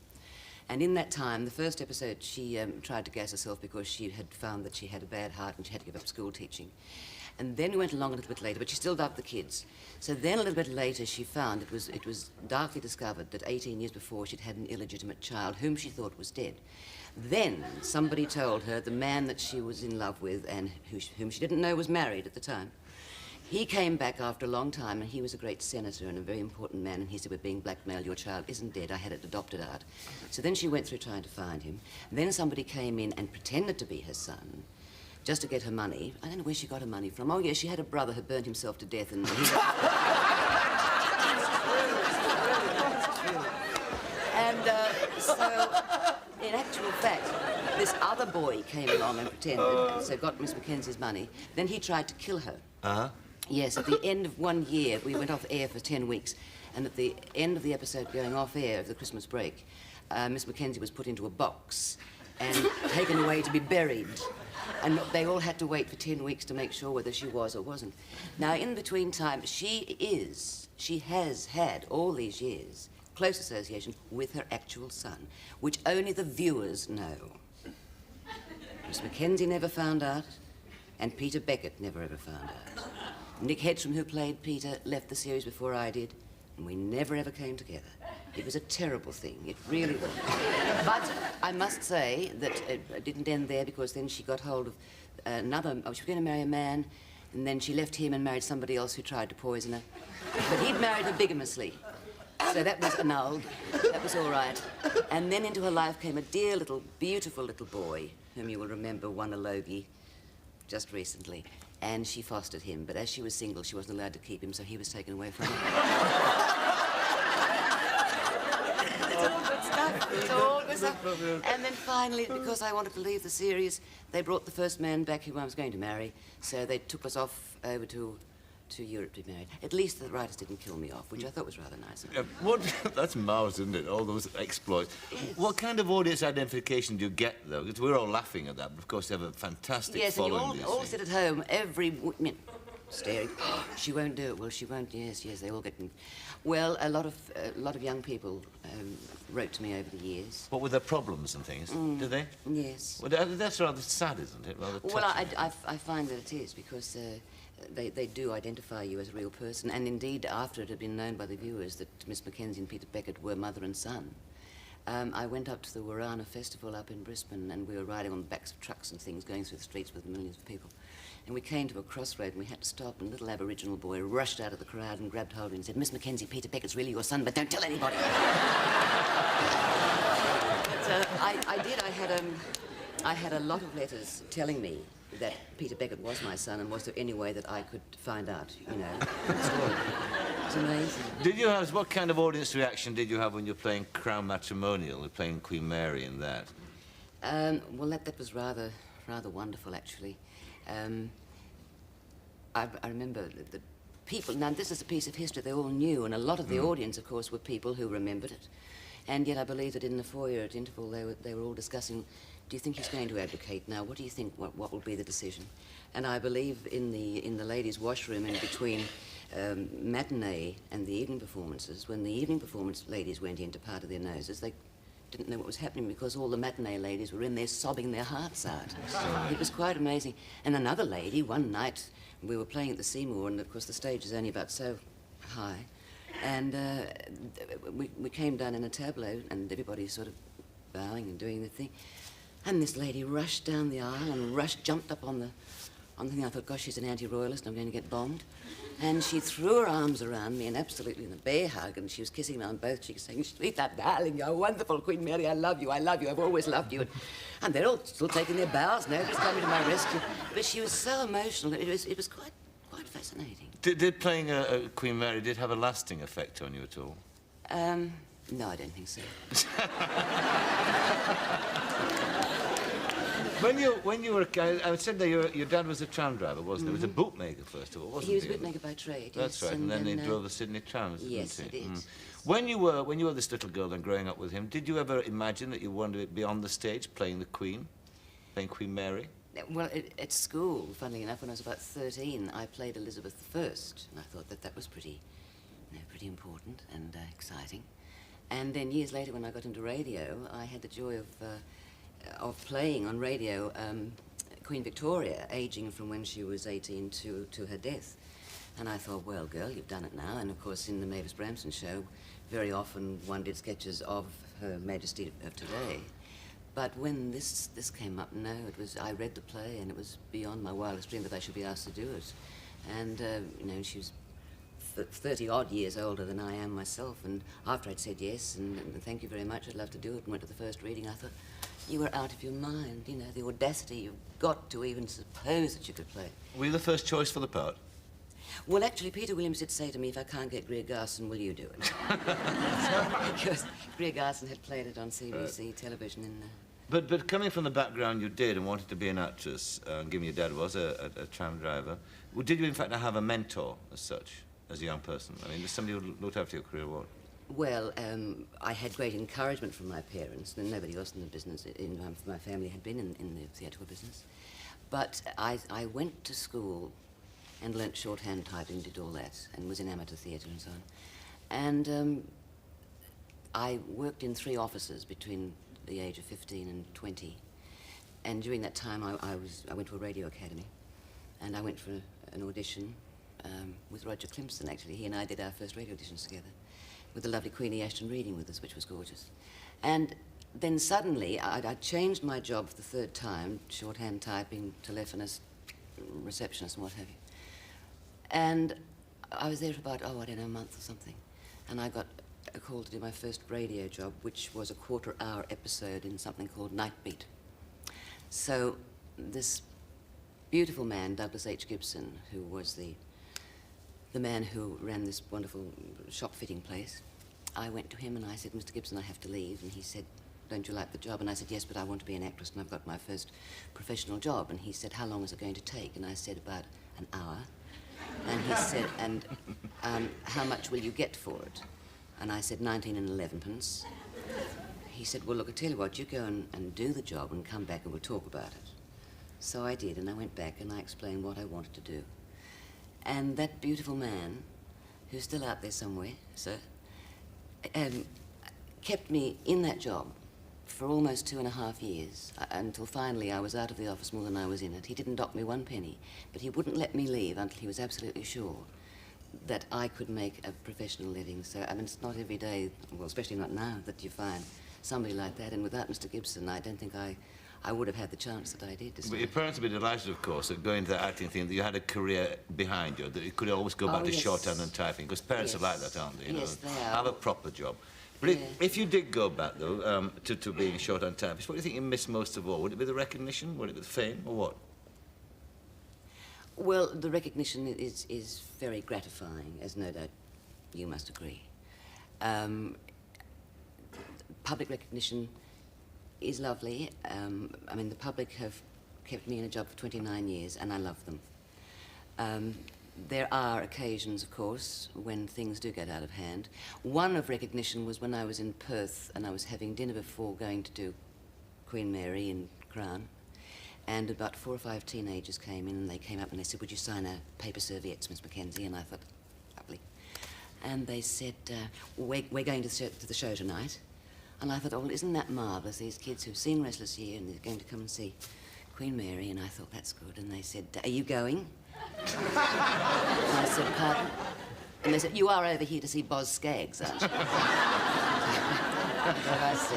And in that time, the first episode, she tried to gas herself because she had found that she had a bad heart and she had to give up school teaching. And then we went along a little bit later, but she still loved the kids. So then a little bit later, she found it was darkly discovered that 18 years before she'd had an illegitimate child whom she thought was dead. Then somebody told her the man that she was in love with and whom she didn't know was married at the time, he came back after a long time, and he was a great senator and a very important man, and he said, "We're being blackmailed. Your child isn't dead. I had it adopted out." So then she went through trying to find him. Then somebody came in and pretended to be her son, just to get her money. I don't know where she got her money from. Oh, yes, she had a brother who burned himself to death, and he... And so, in actual fact, this other boy came along and pretended, so got Miss Mackenzie's money. Then he tried to kill her. Uh-huh. Yes, at the end of 1 year, we went off air for 10 weeks, and at the end of the episode going off air of the Christmas break, Miss Mackenzie was put into a box and taken away to be buried. And they all had to wait for 10 weeks to make sure whether she was or wasn't. Now, in between time, she has had all these years close association with her actual son, which only the viewers know. Miss Mackenzie never found out, and Peter Beckett never ever found out. Nick Hedstrom, who played Peter, left the series before I did, and we never ever came together. It was a terrible thing. It really was. But I must say that it didn't end there, because then she got hold of another... Oh, she was going to marry a man, and then she left him and married somebody else who tried to poison her. But he'd married her bigamously. So that was annulled. That was all right. And then into her life came a dear little, beautiful little boy, whom you will remember won a Logie just recently. And she fostered him, but as she was single, she wasn't allowed to keep him, so he was taken away from her. It's all good stuff. It's all good stuff. And then finally, because I wanted to leave the series, they brought the first man back who I was going to marry, so they took us off over to Europe to be married. At least the writers didn't kill me off, which I thought was rather nice. That's marvellous, isn't it? All those exploits. Yes. What kind of audience identification do you get, though? Because we're all laughing at that, but of course they have a fantastic Yes, and following. you all sit at home, staring. She won't do it. Well, she won't. Yes, they all get... Well, a lot of young people wrote to me over the years. What with their problems and things, do they? Yes. Well, that's rather sad, isn't it? Rather touching. Well, I find that it is, because they do identify you as a real person, and indeed, after it had been known by the viewers that Miss Mackenzie and Peter Beckett were mother and son, I went up to the Warana Festival up in Brisbane, and we were riding on the backs of trucks and things, going through the streets with millions of people. And we came to a crossroad, and we had to stop, and a little Aboriginal boy rushed out of the crowd and grabbed hold of me and said, "Miss Mackenzie, Peter Beckett's really your son, but don't tell anybody." So I did. I had a lot of letters telling me that Peter Beckett was my son, and was there any way that I could find out, you know, the story. It's amazing. What kind of audience reaction did you have when you were playing Crown Matrimonial, playing Queen Mary in that? Well, that was rather wonderful, actually. I remember the people... Now, this is a piece of history they all knew, and a lot of the audience, of course, were people who remembered it. And yet I believe that in the foyer at interval they were all discussing, do you think he's going to abdicate now? What do you think, what will be the decision? And I believe in the ladies' washroom in between matinee and the evening performances, when the evening performance ladies went in to powder their noses, they didn't know what was happening, because all the matinee ladies were in there sobbing their hearts out. It was quite amazing. And another lady, one night, we were playing at the Seymour, and of course the stage is only about so high, and we came down in a tableau, and everybody sort of bowing and doing the thing, and this lady rushed down the aisle and jumped up on the thing. I thought, gosh, she's an anti-royalist, I'm going to get bombed. And she threw her arms around me, and absolutely in a bear hug, and she was kissing me on both cheeks, saying, "Sweetheart, darling, you're wonderful, Queen Mary, I love you, I've always loved you." And they're all still taking their bows, nobody's coming to my rescue. But she was so emotional, it was quite fascinating. Did playing Queen Mary have a lasting effect on you at all? No, I don't think so. when you were a kid, I said that your dad was a tram driver, wasn't he? He was a bootmaker first of all, wasn't he? He was a bootmaker by trade. That's yes, right, and then he drove the Sydney trams, yes, didn't he? he did. When you were this little girl and growing up with him, did you ever imagine that you wanted to be on the stage playing the Queen, playing Queen Mary? Well, at school, funnily enough, when I was about 13, I played Elizabeth I, and I thought that was pretty important and exciting. And then years later, when I got into radio, I had the joy of playing on radio Queen Victoria, aging from when she was 18 to her death. And I thought, well, girl, you've done it now. And of course, in the Mavis Bramson show, very often one did sketches of Her Majesty of today. But when this came up, no, I read the play, and it was beyond my wildest dream that I should be asked to do it. And, you know, she was 30-odd years older than I am myself, and after I'd said yes, and thank you very much, I'd love to do it, and went to the first reading, I thought, you were out of your mind, you know, the audacity you've got to even suppose that you could play. Were you the first choice for the part? Well, actually, Peter Williams did say to me, if I can't get Greer Garson, will you do it? Because Greer Garson had played it on CBC television in... But coming from the background you did and wanted to be an actress, given your dad was a tram driver, did you in fact have a mentor as such, as a young person? I mean, was somebody who looked after your career, what? Well, I had great encouragement from my parents, and nobody else in the business, in my family had been in the theatrical business. But I went to school and learnt shorthand typing, did all that, and was in amateur theatre and so on. And I worked in 3 offices between the age of 15 and 20. And during that time, I went to a radio academy, and I went for an audition with Roger Clemson, actually. He and I did our first radio auditions together, with the lovely Queenie Ashton reading with us, which was gorgeous. And then suddenly, I changed my job for the 3rd time, shorthand typing, telephonist, receptionist, and what have you. And I was there for about, I don't know, a month or something. And I got a call to do my first radio job, which was a 1/4-hour episode in something called Night Beat. So this beautiful man, Douglas H. Gibson, who was the man who ran this wonderful shop fitting place, I went to him and I said, Mr. Gibson, I have to leave. And he said, don't you like the job? And I said, yes, but I want to be an actress and I've got my first professional job. And he said, how long is it going to take? And I said, about an hour. And he said, and how much will you get for it? And I said, 19 and 11 pence. He said, well, look, I tell you what, you go and do the job and come back and we'll talk about it. So I did, and I went back and I explained what I wanted to do. And that beautiful man, who's still out there somewhere, sir, kept me in that job for almost 2.5 years, until finally I was out of the office more than I was in it. He didn't dock me 1 penny, but he wouldn't let me leave until he was absolutely sure that I could make a professional living. So, I mean, it's not every day, well, especially not now, that you find somebody like that. And without Mr. Gibson, I don't think I would have had the chance that I did. But your parents would be delighted, of course, at going to that acting thing, that you had a career behind you, that you could always go back to yes. shorthand and typing, because parents are like that, aren't they? You Yes, know, they are. have a proper job. But if you did go back, though, to being a shorthand typist, what do you think you miss most of all? Would it be the recognition? Would it be the fame? Or what? Well, the recognition is very gratifying, as no doubt you must agree. Public recognition is lovely. I mean, the public have kept me in a job for 29 years, and I love them. There are occasions, of course, when things do get out of hand. One of recognition was when I was in Perth, and I was having dinner before going to do Queen Mary in Crown. And about 4 or 5 teenagers came in, and they came up and they said, would you sign a paper serviette, Miss Mackenzie? And I thought, lovely. And they said, we're going to the show tonight. And I thought, oh, well, isn't that marvellous, these kids who've seen Restless Year and they're going to come and see Queen Mary? And I thought, that's good. And they said, are you going? And I said, pardon? And they said, you are over here to see Boz Skaggs, aren't you? I see.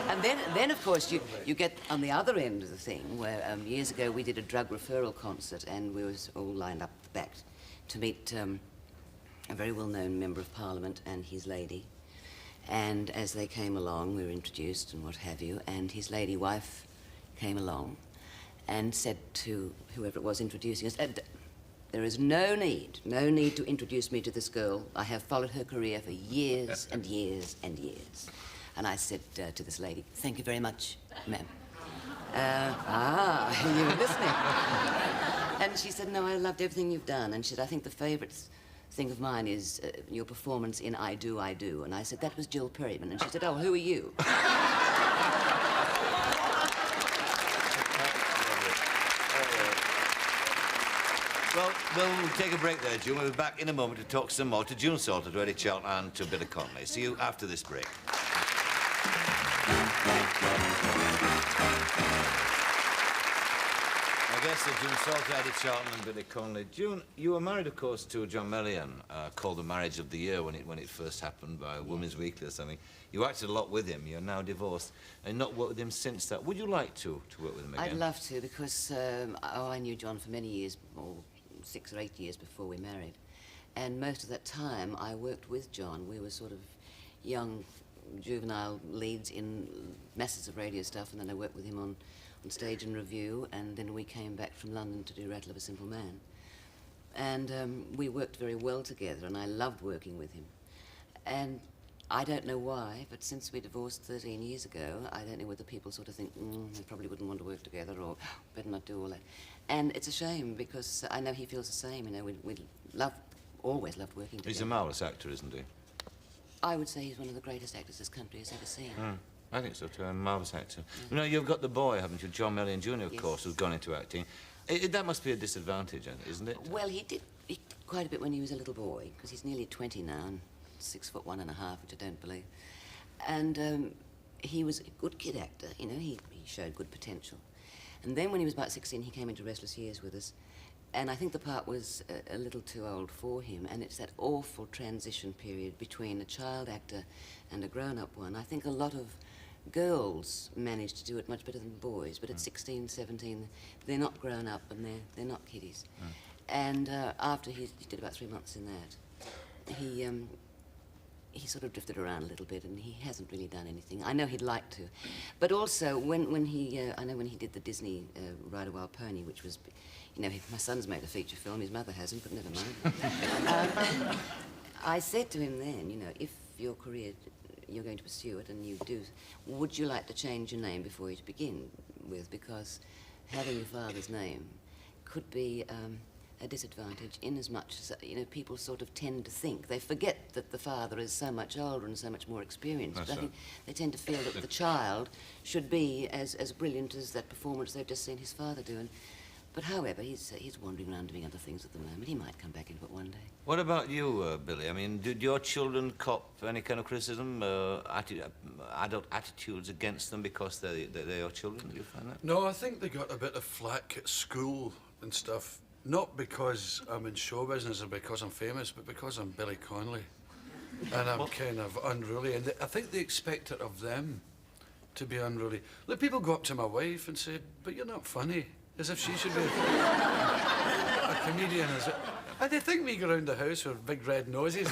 And then, of course, you get on the other end of the thing, where years ago we did a drug referral concert, and we was all lined up at the back to meet a very well-known member of Parliament and his lady. And as they came along, we were introduced and what have you, and his lady wife came along and said to whoever it was introducing us, there is no need to introduce me to this girl. I have followed her career for years and years and years. And I said to this lady, thank you very much, ma'am. You were listening. And she said, no, I loved everything you've done. And she said, I think the favourite thing of mine is your performance in I Do, I Do. And I said, that was Jill Perryman. And she said, oh, who are you? Well, we'll take a break there, June. We'll be back in a moment to talk some more to June Salter, to Eddie Charlton, and to Billy Connolly. See you after this break. I guess June Salter, Eddie Charlton, and Billy Connolly. June, you were married, of course, to John Melian, called the Marriage of the Year when it first happened by Women's Weekly or something. You acted a lot with him. You're now divorced, and not worked with him since that. Would you like to work with him again? I'd love to, because I knew John for many years, or 6 or 8 years before we married. And most of that time, I worked with John. We were sort of young, juvenile leads in masses of radio stuff, and then I worked with him on stage and review, and then we came back from London to do Rattle of a Simple Man. And we worked very well together, and I loved working with him. And I don't know why, but since we divorced 13 years ago, I don't know whether people sort of think, they probably wouldn't want to work together, or better not do all that. And it's a shame, because I know he feels the same. You know, we always loved working together. He's a marvellous actor, isn't he? I would say he's one of the greatest actors this country has ever seen. I think so too. A marvellous actor. You know, you've got the boy, haven't you? John Melian Jr., of course, who's gone into acting. That must be a disadvantage, isn't it? Well, he did quite a bit when he was a little boy, because he's nearly 20 now, and 6'1.5", which I don't believe. And he was a good kid actor, you know, he showed good potential. And then when he was about 16, he came into Restless Years with us. And I think the part was a little too old for him, and it's that awful transition period between a child actor and a grown-up one. I think a lot of girls manage to do it much better than boys, but at 16, 17, they're not grown up and they're not kiddies. And after he did about 3 months in that, he sort of drifted around a little bit, and he hasn't really done anything. I know he'd like to. But also, when he did the Disney Ride a Wild Pony, which was, you know, my son's made a feature film, his mother hasn't, but never mind. I said to him then, you know, if your career, you're going to pursue it, and you do, would you like to change your name before you begin with? Because having your father's name could be a disadvantage, in as much as, you know, people sort of tend to think. They forget that the father is so much older and so much more experienced. But I think they tend to feel that the child should be as brilliant as that performance they've just seen his father do. But however, he's wandering around doing other things at the moment. He might come back into it one day. What about you, Billy? I mean, did your children cop any kind of criticism, adult attitudes against them because they're your children? Do you find that? No, I think they got a bit of flack at school and stuff. Not because I'm in show business or because I'm famous, but because I'm Billy Connolly. And I'm kind of unruly. And I think they expect it of them to be unruly. Like, people go up to my wife and say, but you're not funny. As if she should be a comedian. And they think me go around the house with big red noses.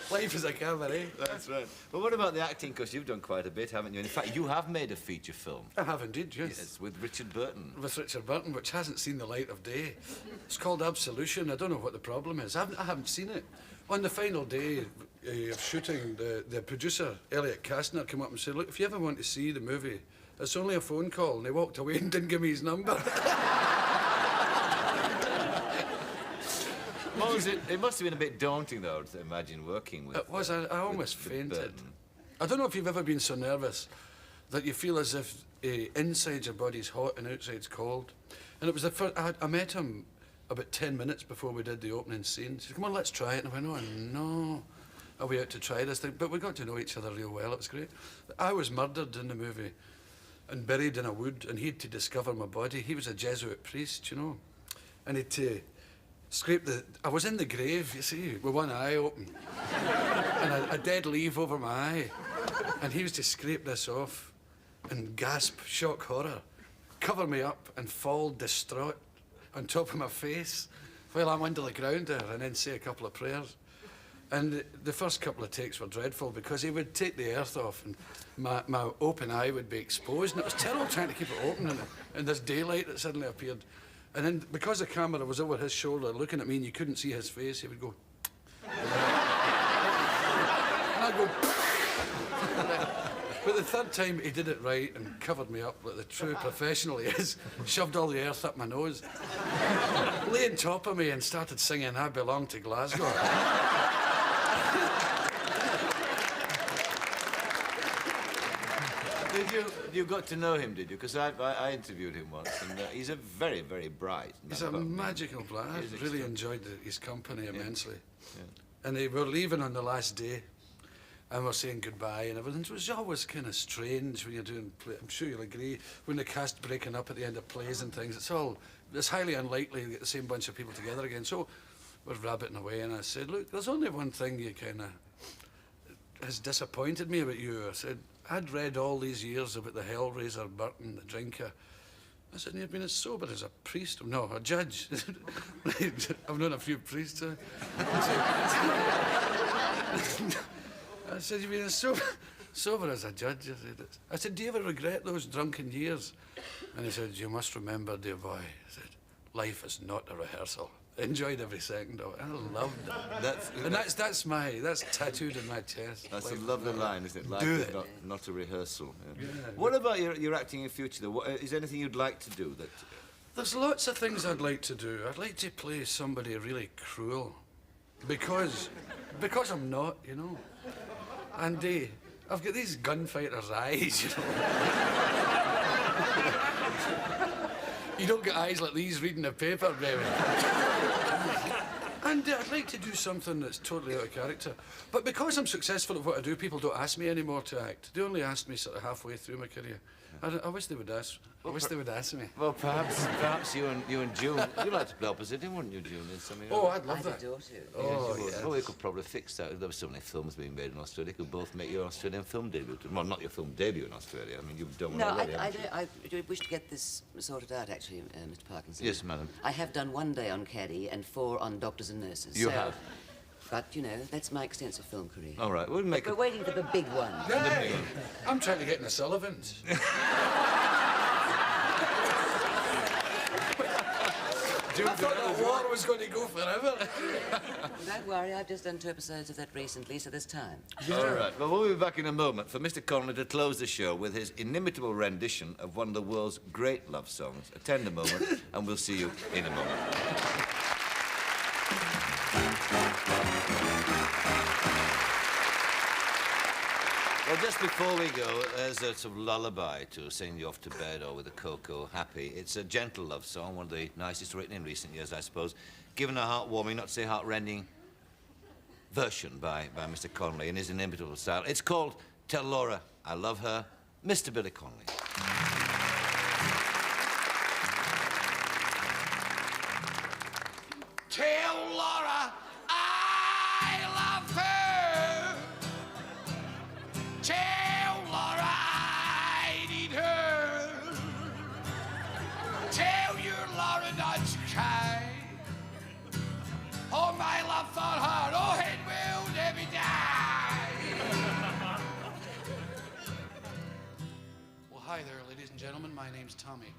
Life is a cabaret. That's right. But what about the acting? Because you've done quite a bit, haven't you? In fact, you have made a feature film. I have indeed, yes. Yes, with Richard Burton. With Richard Burton, which hasn't seen the light of day. It's called Absolution. I don't know what the problem is. I haven't seen it. On the final day of shooting, the producer, Elliot Kastner, came up and said, look, if you ever want to see the movie, it's only a phone call. And he walked away and didn't give me his number. It must have been a bit daunting, though, to imagine working with... It was. I almost fainted. I don't know if you've ever been so nervous that you feel as if inside your body's hot and outside's cold. And it was the first... I met him about 10 minutes before we did the opening scene. He said, come on, let's try it. And I went, oh, no. Are we out to try this thing? But we got to know each other real well. It was great. I was murdered in the movie and buried in a wood, and he had to discover my body. He was a Jesuit priest, you know. And he'd scrape I was in the grave, you see, with one eye open. And a dead leaf over my eye. And he was to scrape this off and gasp shock horror, cover me up and fall distraught on top of my face while I'm under the ground there, and then say a couple of prayers. And the first couple of takes were dreadful because he would take the earth off and my open eye would be exposed, and it was terrible trying to keep it open in this daylight that suddenly appeared. And then, because the camera was over his shoulder looking at me and you couldn't see his face, he would go... and I'd go... But the third time he did it right and covered me up like the true professional he is, shoved all the earth up my nose, lay on top of me and started singing I Belong to Glasgow. You got to know him, did you? Because I interviewed him once, and he's a very, very bright. He's a magical player. I really enjoyed his company immensely. Yeah. And they were leaving on the last day, and we're saying goodbye and everything. It was always kind of strange when you're doing I'm sure you'll agree, when the cast breaking up at the end of plays and things. It's highly unlikely to get the same bunch of people together again. So we're rabbiting away, and I said, look, there's only one thing you kind of has disappointed me about you. I said, I'd read all these years about the Hellraiser, Burton, the drinker. I said, you've been as sober as a priest? No, a judge. I've known a few priests. I said, you've been as sober as a judge. I said, do you ever regret those drunken years? And he said, you must remember, dear boy. I said, life is not a rehearsal. Enjoyed every second of it. I loved it. That's tattooed in my chest. That's a lovely line, isn't it? Life Do is it. not a rehearsal. Yeah. Yeah. What about your acting in future, though? Is there anything you'd like to do that... There's lots of things I'd like to do. I'd like to play somebody really cruel. Because I'm not, you know. And I've got these gunfighter's eyes, you know. You don't get eyes like these reading the paper, baby. And I'd like to do something that's totally out of character. But because I'm successful at what I do, people don't ask me anymore to act. They only asked me sort of halfway through my career. I wish they would ask. I wish they would ask me. Well, perhaps you and June... You'd like to play opposite him, wouldn't you, June? In something Oh, I'd love I'd that. adore to. Oh, yes. yes. Well, we could probably fix that. There were so many films being made in Australia. You could both make your Australian film debut. Well, not your film debut in Australia. I mean, you've done one No, already, I haven't you? wish to get this sorted out, actually, Mr. Parkinson. Yes, madam. I have done 1 day on Caddy and 4 on Doctors and Nurses. You have? But, you know, that's my extensive film career. All right, we'll make We're it... waiting for the big one. Hey, I'm trying to get in the Sullivans. I thought the war was going to go forever. Don't worry, I've just done 2 episodes of that recently, so there's time. All right, well, we'll be back in a moment for Mr. Connolly to close the show with his inimitable rendition of one of the world's great love songs. A tender moment, and we'll see you in a moment. Well, just before we go, there's a sort of lullaby to send you off to bed or with a cocoa happy. It's a gentle love song, one of the nicest written in recent years, I suppose. Given a heartwarming, not to say heartrending, version by Mr. Connolly in his inimitable style. It's called Tell Laura I Love Her, Mr. Billy Connolly. Tell Laura I love her. Tell Laura I need her. Tell your Laura not to cry. Oh, my love for her, oh, it will never die. Well, hi there, ladies and gentlemen. My name's Tommy.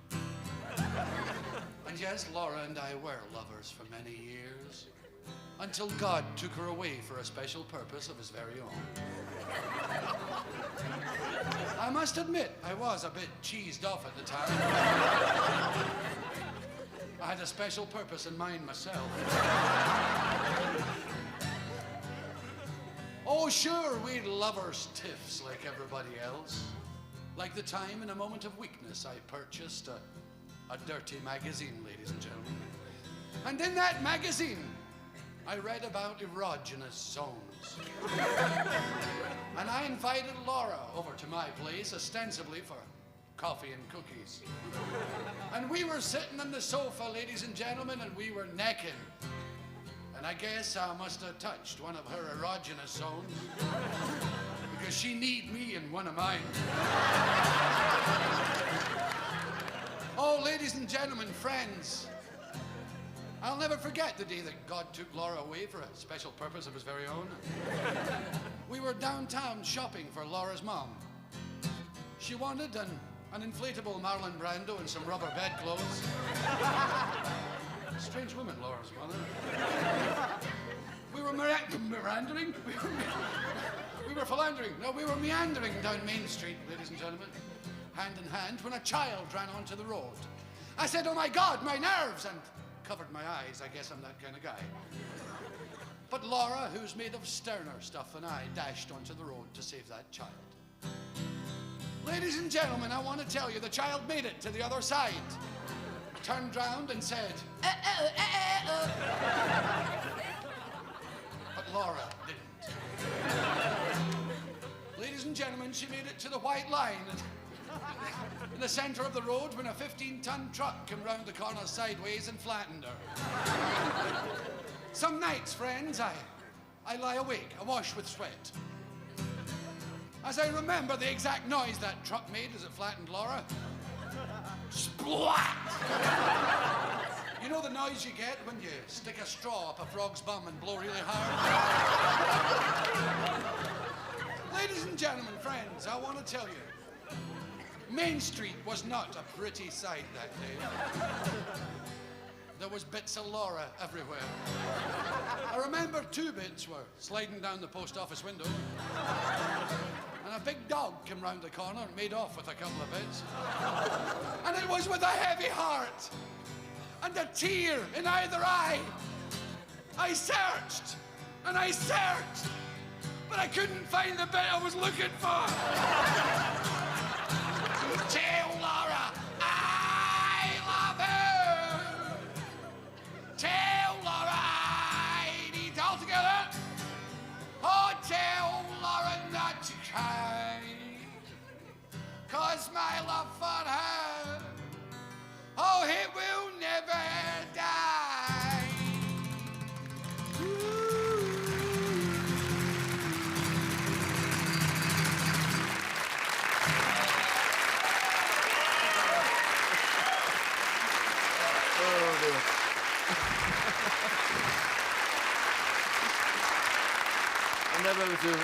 And yes, Laura and I were lovers for many years, until God took her away for a special purpose of his very own. I must admit, I was a bit cheesed off at the time. I had a special purpose in mind myself. Oh, sure, we'd lovers' tiffs like everybody else. Like the time in a moment of weakness I purchased a dirty magazine, ladies and gentlemen. And in that magazine, I read about erogenous zones. And I invited Laura over to my place, ostensibly for coffee and cookies. And we were sitting on the sofa, ladies and gentlemen, and we were necking. And I guess I must have touched one of her erogenous zones, because she need me in one of mine. Oh, ladies and gentlemen, friends, I'll never forget the day that God took Laura away for a special purpose of his very own. We were downtown shopping for Laura's mom. She wanted an inflatable Marlon Brando and some rubber bedclothes. Strange woman, Laura's mother. We were meandering? We were philandering. No, we were meandering down Main Street, ladies and gentlemen, hand in hand, when a child ran onto the road. I said, "Oh my God, my nerves!" and covered my eyes. I guess I'm that kind of guy. But Laura, who's made of sterner stuff, and I dashed onto the road to save that child. Ladies and gentlemen, I want to tell you, the child made it to the other side. Turned round and said, But Laura didn't. Ladies and gentlemen, she made it to the white line. In the centre of the road when a 15-ton truck came round the corner sideways and flattened her. Some nights, friends, I lie awake, awash with sweat. As I remember the exact noise that truck made as it flattened Laura. Splat! You know the noise you get when you stick a straw up a frog's bum and blow really hard? Ladies and gentlemen, friends, I want to tell you, Main Street was not a pretty sight that day. There was bits of Laura everywhere. I remember 2 bits were sliding down the post office window. And a big dog came round the corner and made off with a couple of bits. And it was with a heavy heart and a tear in either eye. I searched and I searched, but I couldn't find the bit I was looking for. Tell Laura I love her. Tell Laura I need it all together. Oh, tell Laura not to cry, 'cause my love for her, oh, it will never die. Oh, dear. I'm never able to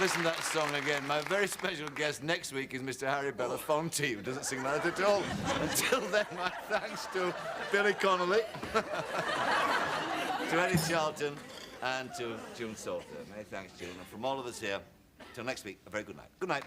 listen to that song again. My very special guest next week is Mr. Harry Belafonte, who doesn't sing that at all. Until then, my thanks to Billy Connolly, to Eddie Charlton, and to June Salter. Many thanks, June. And from all of us here, till next week, a very good night. Good night.